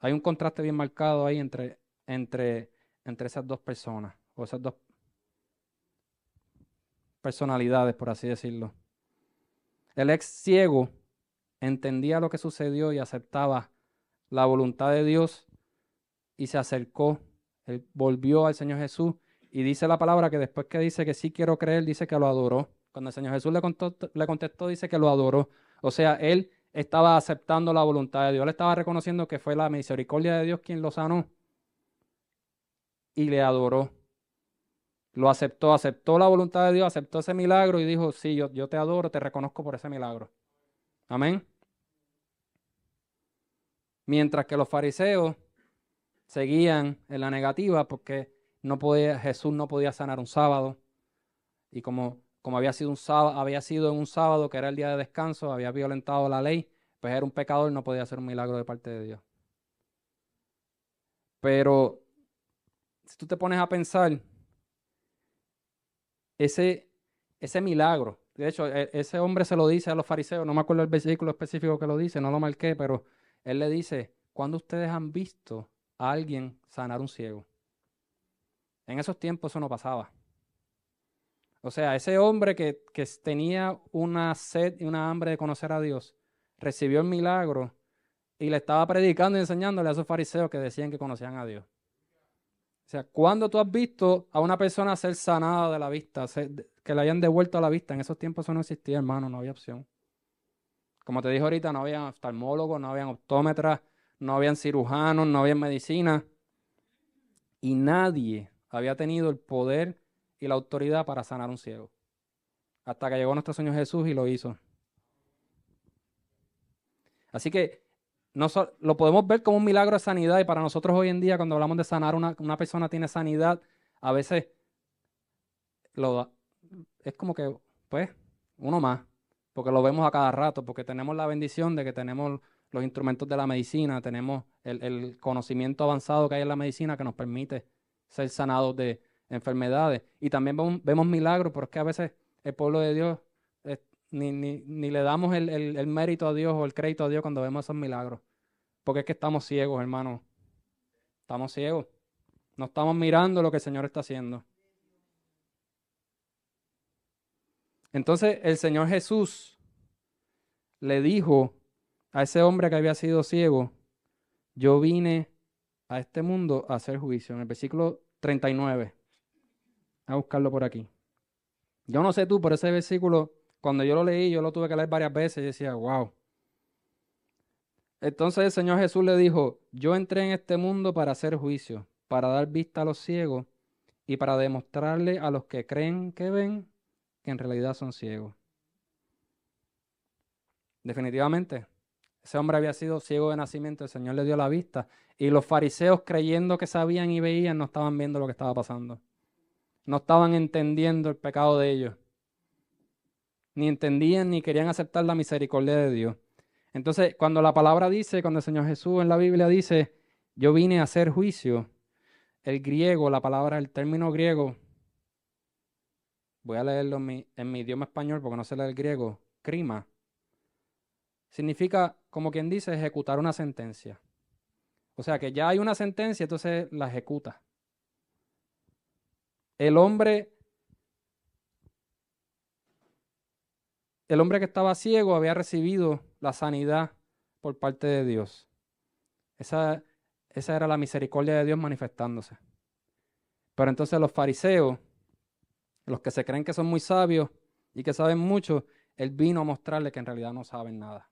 S1: Hay un contraste bien marcado ahí entre esas dos personas, o esas dos personalidades, por así decirlo. El ex ciego entendía lo que sucedió y aceptaba la voluntad de Dios y se acercó. Él volvió al Señor Jesús y dice la palabra que después que dice que sí quiero creer, dice que lo adoró. Cuando el Señor Jesús le contestó, dice que lo adoró. O sea, él estaba aceptando la voluntad de Dios. Él estaba reconociendo que fue la misericordia de Dios quien lo sanó y le adoró. Lo aceptó, aceptó la voluntad de Dios, aceptó ese milagro y dijo, sí, yo te adoro, te reconozco por ese milagro. Amén. Mientras que los fariseos seguían en la negativa porque Jesús no podía sanar un sábado. Y como había sido había sido en un sábado que era el día de descanso, había violentado la ley, pues era un pecador, no podía hacer un milagro de parte de Dios. Pero si tú te pones a pensar, ese milagro, de hecho, ese hombre se lo dice a los fariseos, no me acuerdo el versículo específico que lo dice, no lo marqué, pero él le dice, ¿cuándo ustedes han visto a alguien sanar un ciego? En esos tiempos eso no pasaba. O sea, ese hombre que tenía una sed y una hambre de conocer a Dios, recibió el milagro y le estaba predicando y enseñándole a esos fariseos que decían que conocían a Dios. O sea, ¿cuándo tú has visto a una persona ser sanada de la vista, que le hayan devuelto la vista? En esos tiempos eso no existía, hermano, no había opción. Como te dije ahorita, no había oftalmólogos, no habían optómetras, no habían cirujanos, no había medicina. Y nadie había tenido el poder y la autoridad para sanar un ciego. Hasta que llegó nuestro Señor Jesús y lo hizo. Así que lo podemos ver como un milagro de sanidad y para nosotros hoy en día cuando hablamos de sanar, una persona tiene sanidad, a veces lo, es como que, pues, uno más, porque lo vemos a cada rato, porque tenemos la bendición de que tenemos los instrumentos de la medicina, tenemos el conocimiento avanzado que hay en la medicina que nos permite ser sanados de enfermedades. Y también vemos milagros, pero es que a veces el pueblo de Dios ni le damos el mérito a Dios o el crédito a Dios cuando vemos esos milagros. Porque es que estamos ciegos, hermano. Estamos ciegos. No estamos mirando lo que el Señor está haciendo. Entonces el Señor Jesús le dijo a ese hombre que había sido ciego, yo vine a este mundo a hacer juicio. En el versículo 39. A buscarlo por aquí. Yo no sé tú, pero ese versículo, cuando yo lo leí, yo lo tuve que leer varias veces y decía, wow. Entonces el Señor Jesús le dijo, yo entré en este mundo para hacer juicio, para dar vista a los ciegos y para demostrarle a los que creen que ven que en realidad son ciegos. Definitivamente, ese hombre había sido ciego de nacimiento, el Señor le dio la vista y los fariseos creyendo que sabían y veían no estaban viendo lo que estaba pasando. No estaban entendiendo el pecado de ellos. Ni entendían ni querían aceptar la misericordia de Dios. Entonces, cuando la palabra dice, cuando el Señor Jesús en la Biblia dice, yo vine a hacer juicio, el griego, la palabra, el término griego, voy a leerlo en mi idioma español porque no sé leer el griego, crima, significa, como quien dice, ejecutar una sentencia. O sea que ya hay una sentencia, entonces la ejecuta. El hombre que estaba ciego había recibido la sanidad por parte de Dios. Esa era la misericordia de Dios manifestándose. Pero entonces los fariseos, los que se creen que son muy sabios y que saben mucho, Él vino a mostrarle que en realidad no saben nada.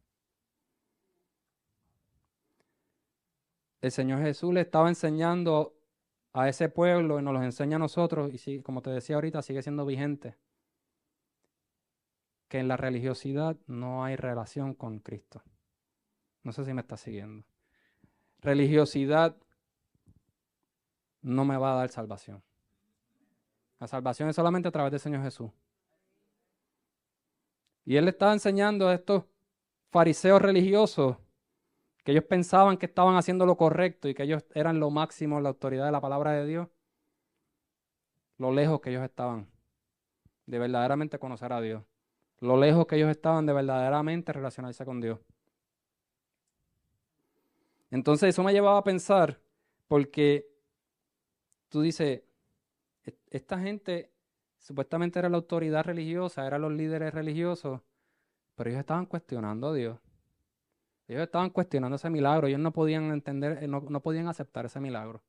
S1: El Señor Jesús le estaba enseñando a ese pueblo y nos los enseña a nosotros, y sí, como te decía ahorita, sigue siendo vigente, que en la religiosidad no hay relación con Cristo. No sé si me está siguiendo. Religiosidad no me va a dar salvación. La salvación es solamente a través del Señor Jesús. Y Él le estaba enseñando a estos fariseos religiosos que ellos pensaban que estaban haciendo lo correcto y que ellos eran lo máximo, la autoridad de la palabra de Dios, lo lejos que ellos estaban de verdaderamente conocer a Dios, lo lejos que ellos estaban de verdaderamente relacionarse con Dios. Entonces eso me llevaba a pensar, porque tú dices, esta gente supuestamente era la autoridad religiosa, eran los líderes religiosos, pero ellos estaban cuestionando a Dios. Ellos estaban cuestionando ese milagro, ellos no podían entender, no podían aceptar ese milagro.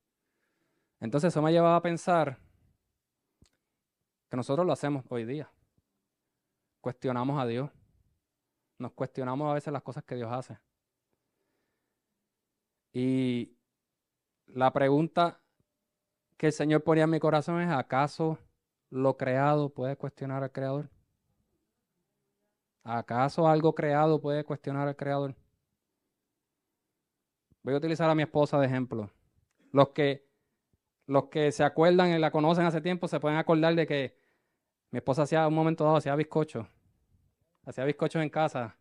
S1: Entonces eso me llevaba a pensar que nosotros lo hacemos hoy día. Cuestionamos a Dios. Nos cuestionamos a veces las cosas que Dios hace. Y la pregunta que el Señor ponía en mi corazón es, ¿acaso lo creado puede cuestionar al Creador? ¿Acaso algo creado puede cuestionar al Creador? Voy a utilizar a mi esposa de ejemplo. Los que se acuerdan y la conocen hace tiempo se pueden acordar de que mi esposa hacía un momento dado, hacía bizcochos en casa.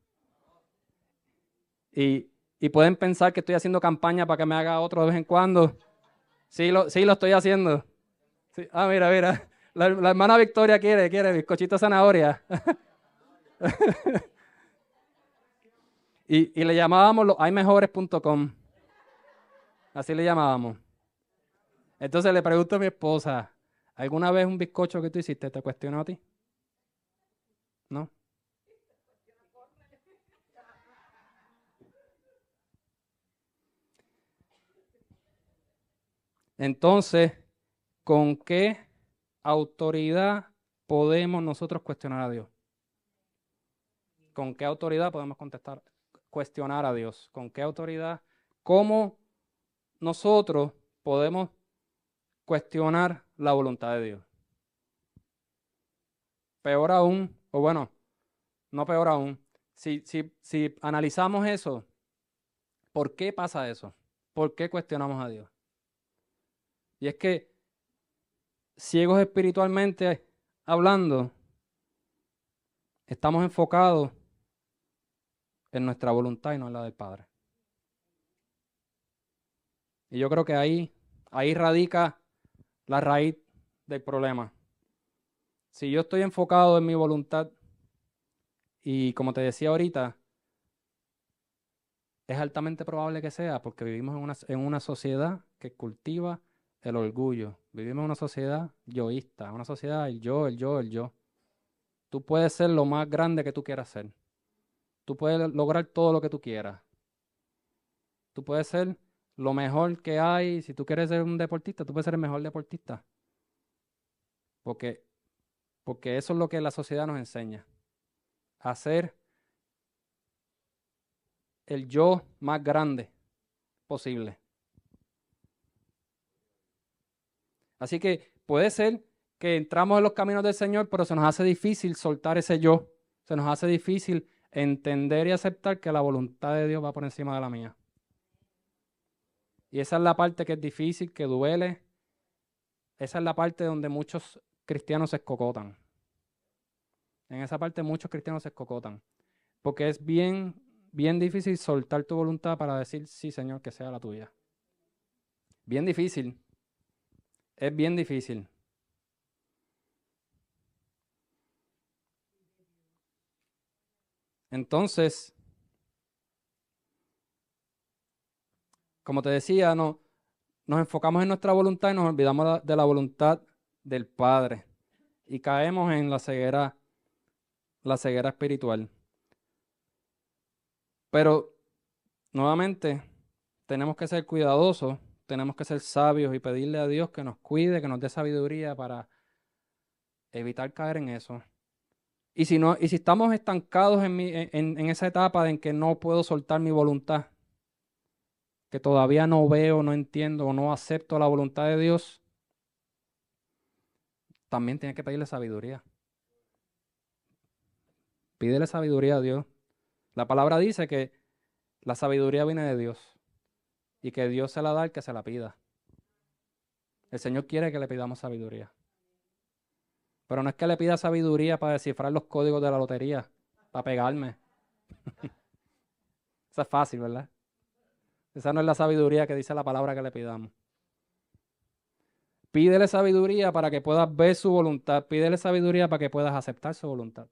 S1: Y pueden pensar que estoy haciendo campaña para que me haga otro de vez en cuando. Sí, lo estoy haciendo. Sí. Ah, mira. La hermana Victoria quiere bizcochito de zanahoria. Y le llamábamos los haymejores.com. Así le llamábamos. Entonces le pregunto a mi esposa, ¿alguna vez un bizcocho que tú hiciste te cuestionó a ti? ¿No? Entonces, ¿con qué autoridad podemos nosotros cuestionar a Dios? ¿Con qué autoridad podemos cuestionar a Dios? ¿Con qué autoridad? ¿Cómo nosotros podemos cuestionar la voluntad de Dios? Peor aún, o bueno, no peor aún, si analizamos eso, ¿por qué pasa eso? ¿Por qué cuestionamos a Dios? Y es que ciegos espiritualmente hablando, estamos enfocados en nuestra voluntad y no en la del Padre. Y yo creo que ahí radica la raíz del problema. Si yo estoy enfocado en mi voluntad y como te decía ahorita, es altamente probable que sea porque vivimos en una sociedad que cultiva el orgullo. Vivimos en una sociedad yoísta, una sociedad el yo, el yo, el yo. Tú puedes ser lo más grande que tú quieras ser. Tú puedes lograr todo lo que tú quieras. Tú puedes ser lo mejor que hay. Si tú quieres ser un deportista, tú puedes ser el mejor deportista. Porque, porque eso es lo que la sociedad nos enseña. A ser el yo más grande posible. Así que puede ser que entramos en los caminos del Señor, pero se nos hace difícil soltar ese yo. Se nos hace difícil entender y aceptar que la voluntad de Dios va por encima de la mía. Y esa es la parte que es difícil, que duele. Esa es la parte donde muchos cristianos se escocotan. En esa parte muchos cristianos se escocotan. Porque es bien, bien difícil soltar tu voluntad para decir, sí, Señor, que sea la tuya. Bien difícil. Es bien difícil. Entonces, como te decía, no, nos enfocamos en nuestra voluntad y nos olvidamos de la voluntad del Padre y caemos en la ceguera espiritual. Pero nuevamente tenemos que ser cuidadosos, tenemos que ser sabios y pedirle a Dios que nos cuide, que nos dé sabiduría para evitar caer en eso. Y si no, y si estamos estancados en esa etapa en que no puedo soltar mi voluntad, que todavía no veo, no entiendo o no acepto la voluntad de Dios, también tienes que pedirle sabiduría. Pídele sabiduría a Dios. La palabra dice que la sabiduría viene de Dios y que Dios se la da al que se la pida. El Señor quiere que le pidamos sabiduría. Pero no es que le pida sabiduría para descifrar los códigos de la lotería, para pegarme. Eso es fácil, ¿verdad? Esa no es la sabiduría que dice la palabra que le pidamos. Pídele sabiduría para que puedas ver su voluntad. Pídele sabiduría para que puedas aceptar su voluntad.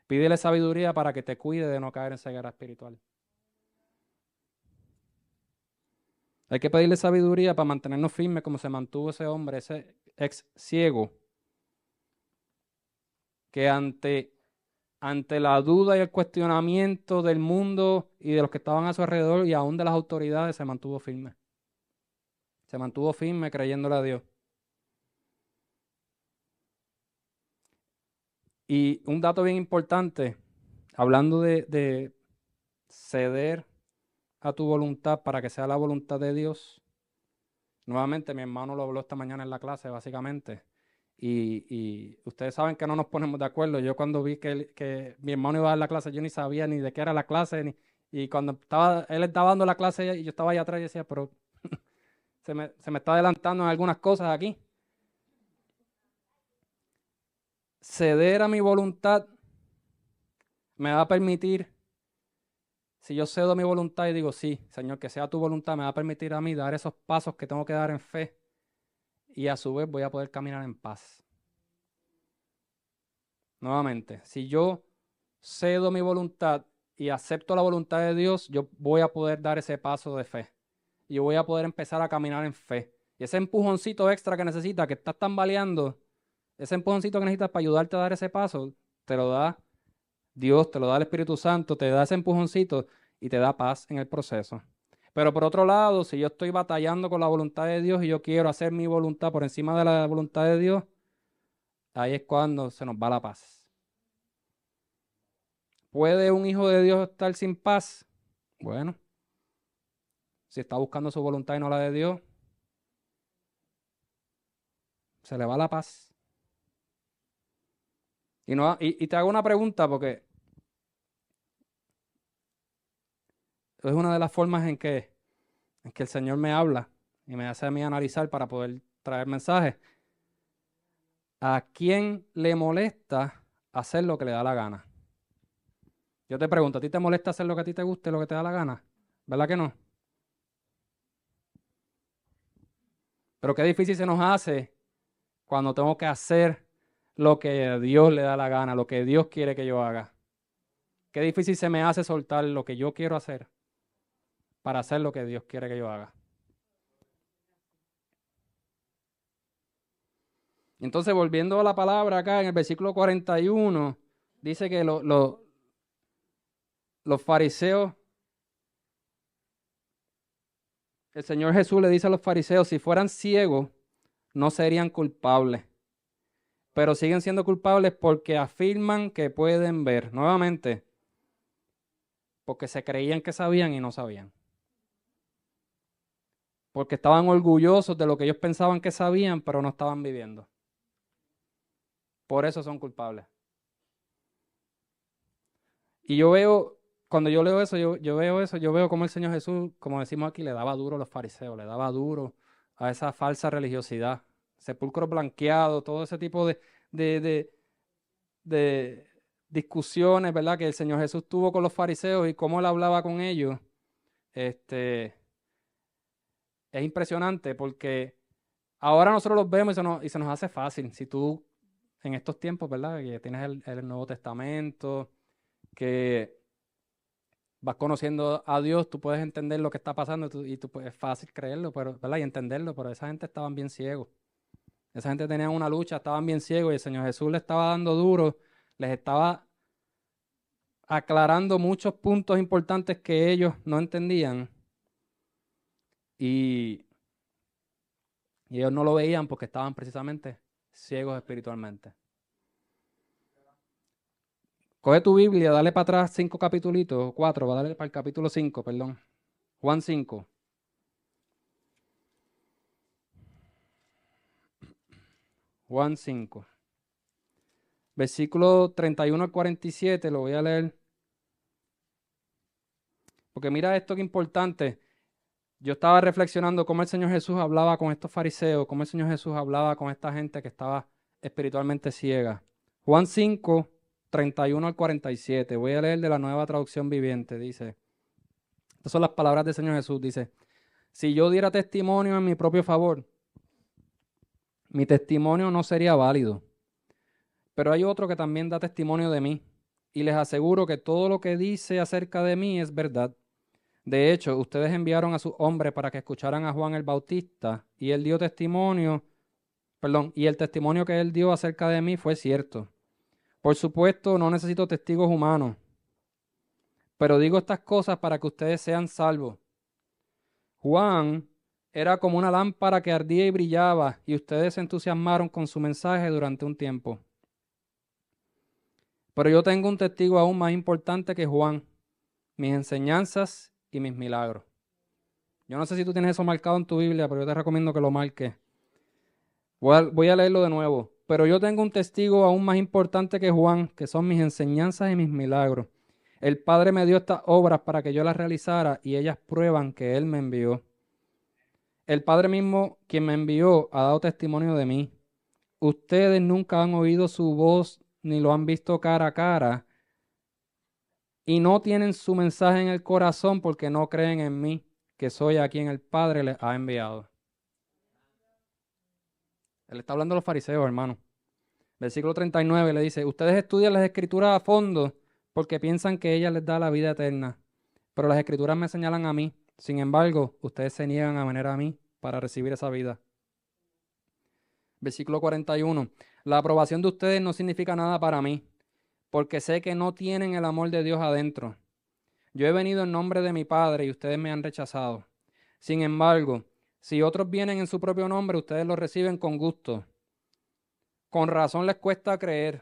S1: Pídele sabiduría para que te cuide de no caer en ceguera espiritual. Hay que pedirle sabiduría para mantenernos firmes como se mantuvo ese hombre, ese ex ciego, que ante la duda y el cuestionamiento del mundo y de los que estaban a su alrededor y aún de las autoridades, se mantuvo firme. Se mantuvo firme creyéndole a Dios. Y un dato bien importante, hablando de ceder a tu voluntad para que sea la voluntad de Dios. Nuevamente, mi hermano lo habló esta mañana en la clase, básicamente. Y ustedes saben que no nos ponemos de acuerdo. Yo cuando vi que mi hermano iba a dar la clase, yo ni sabía ni de qué era la clase. Y cuando él estaba dando la clase y yo estaba allá atrás y decía, pero se me está adelantando en algunas cosas aquí. Ceder a mi voluntad me va a permitir, si yo cedo a mi voluntad y digo, sí, Señor, que sea tu voluntad, me va a permitir a mí dar esos pasos que tengo que dar en fe y a su vez voy a poder caminar en paz. Nuevamente, si yo cedo mi voluntad y acepto la voluntad de Dios, yo voy a poder dar ese paso de fe. Y yo voy a poder empezar a caminar en fe. Y ese empujoncito extra que necesitas, que estás tambaleando, ese empujoncito que necesitas para ayudarte a dar ese paso, te lo da Dios, te lo da el Espíritu Santo, te da ese empujoncito y te da paz en el proceso. Pero por otro lado, si yo estoy batallando con la voluntad de Dios y yo quiero hacer mi voluntad por encima de la voluntad de Dios, ahí es cuando se nos va la paz. ¿Puede un hijo de Dios estar sin paz? Bueno, si está buscando su voluntad y no la de Dios, se le va la paz. Y te hago una pregunta porque es una de las formas en que el Señor me habla y me hace a mí analizar para poder traer mensajes. ¿A quién le molesta hacer lo que le da la gana? Yo te pregunto, ¿a ti te molesta hacer lo que a ti te guste, lo que te da la gana? ¿Verdad que no? Pero qué difícil se nos hace cuando tengo que hacer lo que a Dios le da la gana, lo que Dios quiere que yo haga. Qué difícil se me hace soltar lo que yo quiero hacer para hacer lo que Dios quiere que yo haga. Entonces, volviendo a la palabra acá en el versículo 41, dice que los fariseos, el Señor Jesús le dice a los fariseos, si fueran ciegos, no serían culpables, pero siguen siendo culpables porque afirman que pueden ver. Nuevamente, porque se creían que sabían y no sabían. Porque estaban orgullosos de lo que ellos pensaban que sabían, pero no estaban viviendo. Por eso son culpables. Y yo veo, cuando yo leo eso, yo veo eso, yo veo como el Señor Jesús, como decimos aquí, le daba duro a los fariseos, le daba duro a esa falsa religiosidad, sepulcros blanqueados, todo ese tipo de, de, de discusiones, ¿verdad? Que el Señor Jesús tuvo con los fariseos y cómo él hablaba con ellos. Este, es impresionante porque ahora nosotros los vemos y se nos hace fácil. Si tú en estos tiempos, ¿verdad? Que tienes el Nuevo Testamento, que vas conociendo a Dios, tú puedes entender lo que está pasando es fácil creerlo, pero, ¿verdad? Y entenderlo, pero esa gente estaban bien ciegos. Esa gente tenía una lucha, estaban bien ciegos y el Señor Jesús les estaba dando duro, les estaba aclarando muchos puntos importantes que ellos no entendían y, y ellos no lo veían porque estaban precisamente ciegos espiritualmente. Coge tu Biblia, dale para atrás 5 capítulos, 4, va a darle para el capítulo 5, perdón. Juan 5. Juan 5. Versículo 31 al 47, lo voy a leer. Porque mira esto que importante. Yo estaba reflexionando cómo el Señor Jesús hablaba con estos fariseos, cómo el Señor Jesús hablaba con esta gente que estaba espiritualmente ciega. Juan 5, 31 al 47. Voy a leer de la Nueva Traducción Viviente. Dice, estas son las palabras del Señor Jesús. Dice, si yo diera testimonio en mi propio favor, mi testimonio no sería válido. Pero hay otro que también da testimonio de mí. Y les aseguro que todo lo que dice acerca de mí es verdad. De hecho, ustedes enviaron a sus hombres para que escucharan a Juan el Bautista y él dio testimonio, y el testimonio que él dio acerca de mí fue cierto. Por supuesto, no necesito testigos humanos, pero digo estas cosas para que ustedes sean salvos. Juan era como una lámpara que ardía y brillaba, y ustedes se entusiasmaron con su mensaje durante un tiempo. Pero yo tengo un testigo aún más importante que Juan, mis enseñanzas y mis milagros. Yo no sé si tú tienes eso marcado en tu Biblia, pero yo te recomiendo que lo marques. Voy a leerlo de nuevo. Pero yo tengo un testigo aún más importante que Juan, que son mis enseñanzas y mis milagros. El Padre me dio estas obras para que yo las realizara y ellas prueban que Él me envió. El Padre mismo, quien me envió, ha dado testimonio de mí. Ustedes nunca han oído su voz ni lo han visto cara a cara y no tienen su mensaje en el corazón porque no creen en mí, que soy a quien el Padre les ha enviado. Él está hablando a los fariseos, hermano. Versículo 39 le dice, ustedes estudian las escrituras a fondo porque piensan que ella les da la vida eterna, pero las escrituras me señalan a mí. Sin embargo, ustedes se niegan a venir a mí para recibir esa vida. Versículo 41, la aprobación de ustedes no significa nada para mí, porque sé que no tienen el amor de Dios adentro. Yo he venido en nombre de mi Padre y ustedes me han rechazado. Sin embargo, si otros vienen en su propio nombre, ustedes los reciben con gusto. Con razón les cuesta creer,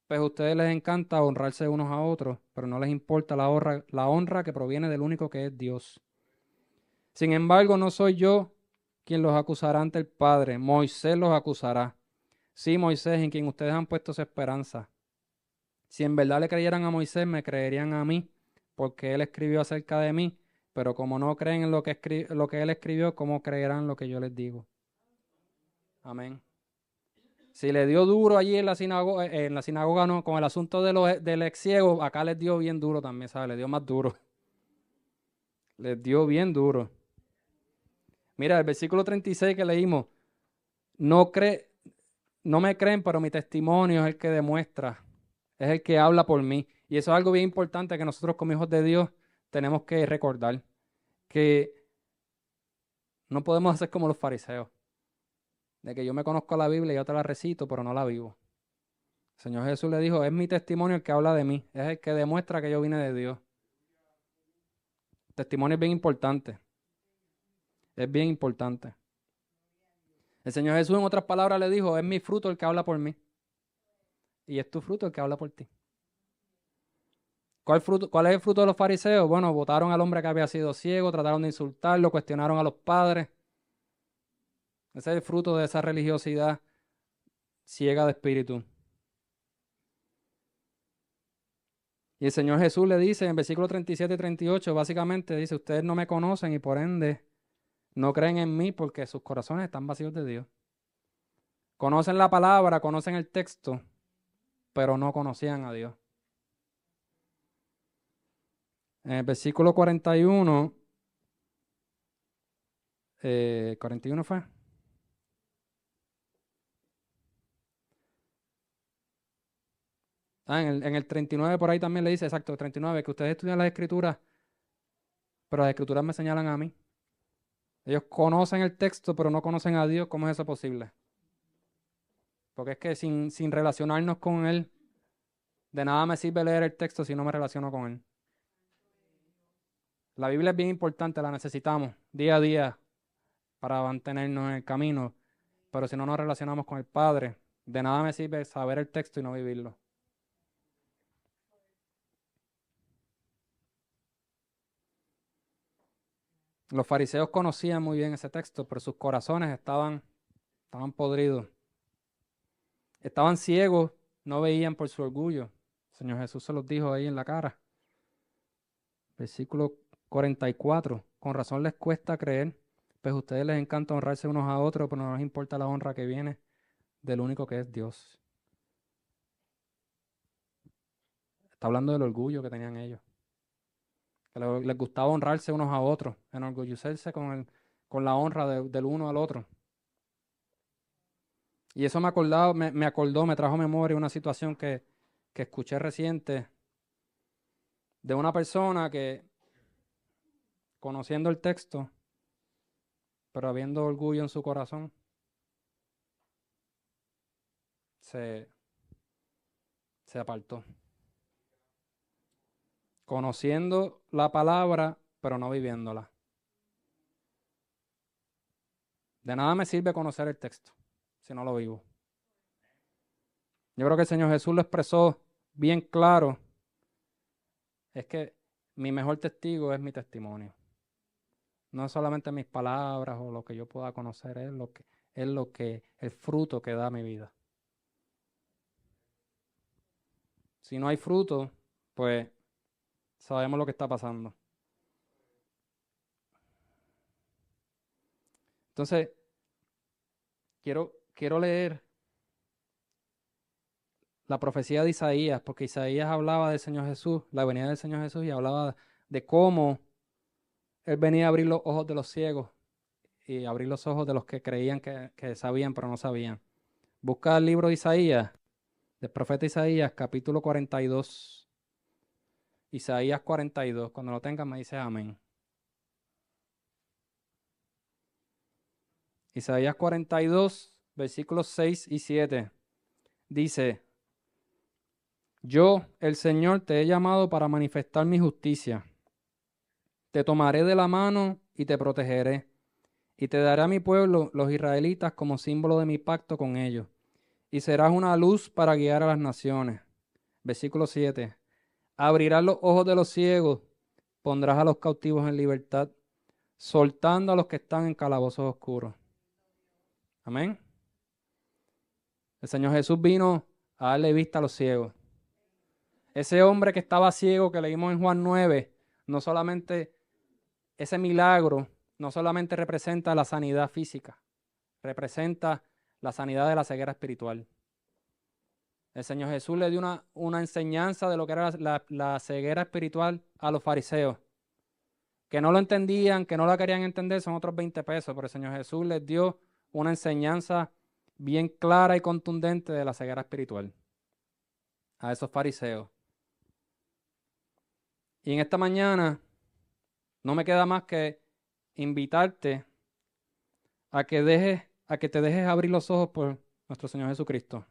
S1: pues a ustedes les encanta honrarse unos a otros, pero no les importa la honra que proviene del único que es Dios. Sin embargo, no soy yo quien los acusará ante el Padre, Moisés los acusará. Sí, Moisés, en quien ustedes han puesto su esperanza. Si en verdad le creyeran a Moisés, me creerían a mí, porque él escribió acerca de mí, pero como no creen en lo que él escribió, ¿cómo creerán lo que yo les digo? Amén. Si le dio duro allí en la sinagoga no, con el asunto del ex ciego, acá les dio bien duro también, ¿sabes? Les dio más duro. Les dio bien duro. Mira, el versículo 36 que leímos, no, no me creen, pero mi testimonio es el que demuestra, es el que habla por mí. Y eso es algo bien importante que nosotros como hijos de Dios tenemos que recordar, que no podemos hacer como los fariseos, de que yo me conozco la Biblia y yo te la recito, pero no la vivo. El Señor Jesús le dijo, es mi testimonio el que habla de mí, es el que demuestra que yo vine de Dios. El testimonio es bien importante, es bien importante. El Señor Jesús en otras palabras le dijo, es mi fruto el que habla por mí. Y es tu fruto el que habla por ti. ¿Cuál es el fruto de los fariseos? Bueno, votaron al hombre que había sido ciego, trataron de insultarlo, cuestionaron a los padres. Ese es el fruto de esa religiosidad ciega de espíritu. Y el Señor Jesús le dice en versículo 37 y 38, básicamente dice, ustedes no me conocen y por ende no creen en mí porque sus corazones están vacíos de Dios. Conocen la palabra, conocen el texto, pero no conocían a Dios. En el versículo 41, 41 fue. En el 39 por ahí también le dice, exacto, 39, que ustedes estudian las escrituras, pero las escrituras me señalan a mí. Ellos conocen el texto, pero no conocen a Dios. ¿Cómo es eso posible? Porque es que sin relacionarnos con Él, de nada me sirve leer el texto si no me relaciono con Él. La Biblia es bien importante, la necesitamos día a día para mantenernos en el camino, pero si no nos relacionamos con el Padre, de nada me sirve saber el texto y no vivirlo. Los fariseos conocían muy bien ese texto, pero sus corazones estaban podridos. Estaban ciegos, no veían por su orgullo. El Señor Jesús se los dijo ahí en la cara. Versículo 44. Con razón les cuesta creer, pues a ustedes les encanta honrarse unos a otros, pero no les importa la honra que viene del único que es Dios. Está hablando del orgullo que tenían ellos. Que les gustaba honrarse unos a otros, enorgullecerse con la honra del uno al otro. Y eso me trajo a memoria una situación que escuché reciente de una persona que, conociendo el texto, pero habiendo orgullo en su corazón, se apartó. Conociendo la palabra, pero no viviéndola. De nada me sirve conocer el texto si no lo vivo. Yo creo que el Señor Jesús lo expresó bien claro. Es que mi mejor testigo es mi testimonio. No es solamente mis palabras o lo que yo pueda conocer, el fruto que da mi vida. Si no hay fruto, pues sabemos lo que está pasando. Entonces, quiero leer la profecía de Isaías, porque Isaías hablaba del Señor Jesús, la venida del Señor Jesús, y hablaba de cómo Él venía a abrir los ojos de los ciegos y abrir los ojos de los que creían que sabían, pero no sabían. Busca el libro de Isaías, del profeta Isaías, capítulo 42. Isaías 42. Cuando lo tengan me dice amén. Isaías 42, versículos 6 y 7. Dice: Yo, el Señor, te he llamado para manifestar mi justicia. Te tomaré de la mano y te protegeré. Y te daré a mi pueblo, los israelitas, como símbolo de mi pacto con ellos. Y serás una luz para guiar a las naciones. Versículo 7. Abrirás los ojos de los ciegos, pondrás a los cautivos en libertad, soltando a los que están en calabozos oscuros. Amén. El Señor Jesús vino a darle vista a los ciegos. Ese hombre que estaba ciego que leímos en Juan 9, no solamente ese milagro, no solamente representa la sanidad física, representa la sanidad de la ceguera espiritual. El Señor Jesús le dio una enseñanza de lo que era la ceguera espiritual a los fariseos, que no lo entendían, que no la querían entender, son otros 20 pesos, pero el Señor Jesús les dio una enseñanza bien clara y contundente de la ceguera espiritual a esos fariseos. Y en esta mañana no me queda más que invitarte a que te dejes abrir los ojos por nuestro Señor Jesucristo.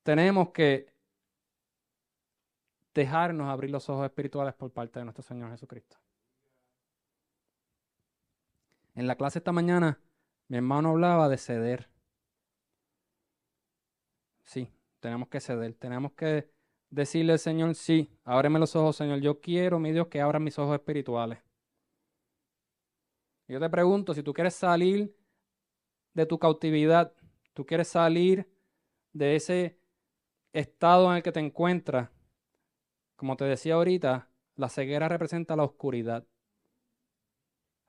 S1: Tenemos que dejarnos abrir los ojos espirituales por parte de nuestro Señor Jesucristo. En la clase esta mañana, mi hermano hablaba de ceder. Sí, tenemos que ceder, tenemos que decirle al Señor, sí, ábreme los ojos, Señor, yo quiero, mi Dios, que abran mis ojos espirituales. Yo te pregunto, si tú quieres salir de tu cautividad, tú quieres salir de ese estado en el que te encuentras, como te decía ahorita, la ceguera representa la oscuridad,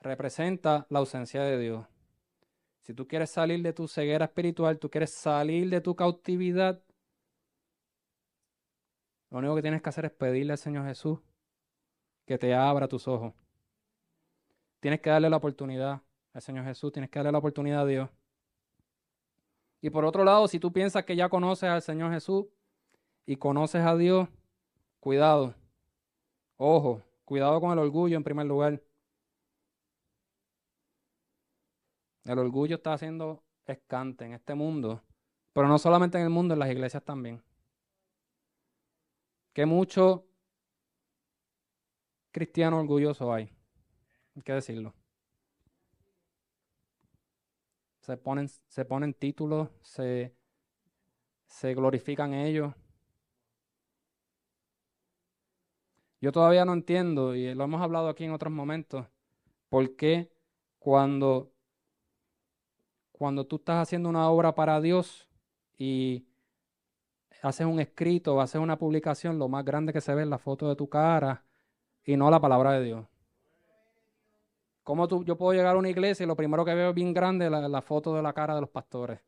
S1: representa la ausencia de Dios. Si tú quieres salir de tu ceguera espiritual, tú quieres salir de tu cautividad, lo único que tienes que hacer es pedirle al Señor Jesús que te abra tus ojos. Tienes que darle la oportunidad al Señor Jesús, tienes que darle la oportunidad a Dios. Y por otro lado, si tú piensas que ya conoces al Señor Jesús y conoces a Dios, cuidado, ojo, cuidado con el orgullo en primer lugar. El orgullo está haciendo escante en este mundo, pero no solamente en el mundo, en las iglesias también. Que muchos cristianos orgullosos hay que decirlo. Se ponen títulos, se glorifican ellos. Yo todavía no entiendo, y lo hemos hablado aquí en otros momentos, por qué cuando tú estás haciendo una obra para Dios y haces un escrito o haces una publicación, lo más grande que se ve es la foto de tu cara y no la palabra de Dios. Yo puedo llegar a una iglesia y lo primero que veo es bien grande la foto de la cara de los pastores?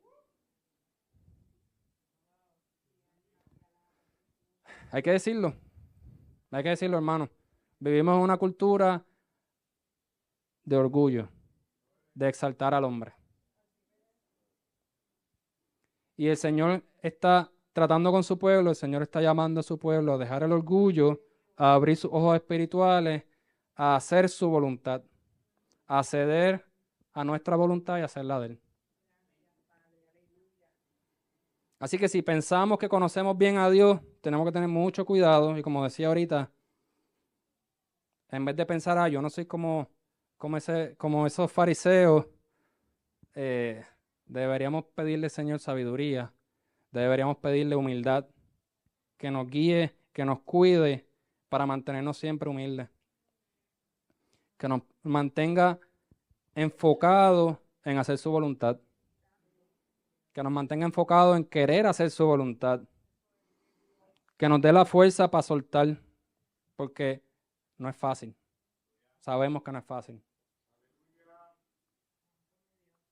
S1: Hay que decirlo, hermano. Vivimos en una cultura de orgullo, de exaltar al hombre. Y el Señor está tratando con su pueblo, el Señor está llamando a su pueblo a dejar el orgullo, a abrir sus ojos espirituales, a hacer su voluntad, a ceder a nuestra voluntad y hacer la de Él. Así que si pensamos que conocemos bien a Dios, tenemos que tener mucho cuidado y como decía ahorita, en vez de pensar, yo no soy como esos fariseos, deberíamos pedirle, Señor, sabiduría, deberíamos pedirle humildad, que nos guíe, que nos cuide para mantenernos siempre humildes, que nos mantenga enfocados en hacer su voluntad, que nos mantenga enfocados en querer hacer su voluntad, que nos dé la fuerza para soltar, porque no es fácil, sabemos que no es fácil.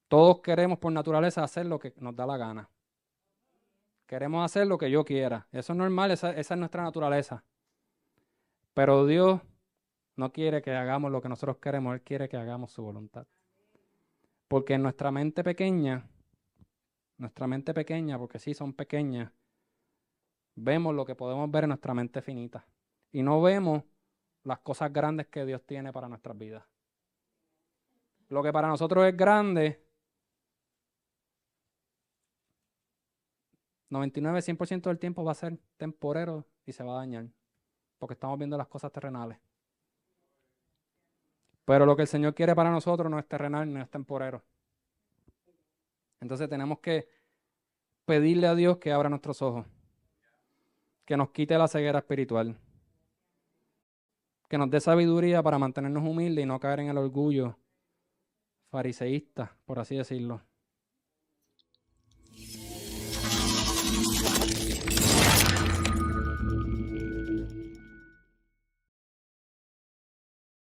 S1: Todos queremos por naturaleza hacer lo que nos da la gana. Queremos hacer lo que yo quiera. Eso es normal, esa es nuestra naturaleza. Pero Dios no quiere que hagamos lo que nosotros queremos, Él quiere que hagamos su voluntad. Porque en nuestra mente pequeña, porque sí son pequeñas, vemos lo que podemos ver en nuestra mente finita. Y no vemos las cosas grandes que Dios tiene para nuestras vidas. Lo que para nosotros es grande, 99-100% del tiempo va a ser temporero y se va a dañar, porque estamos viendo las cosas terrenales. Pero lo que el Señor quiere para nosotros no es terrenal, no es temporero. Entonces tenemos que pedirle a Dios que abra nuestros ojos, que nos quite la ceguera espiritual, que nos dé sabiduría para mantenernos humildes y no caer en el orgullo fariseísta, por así decirlo.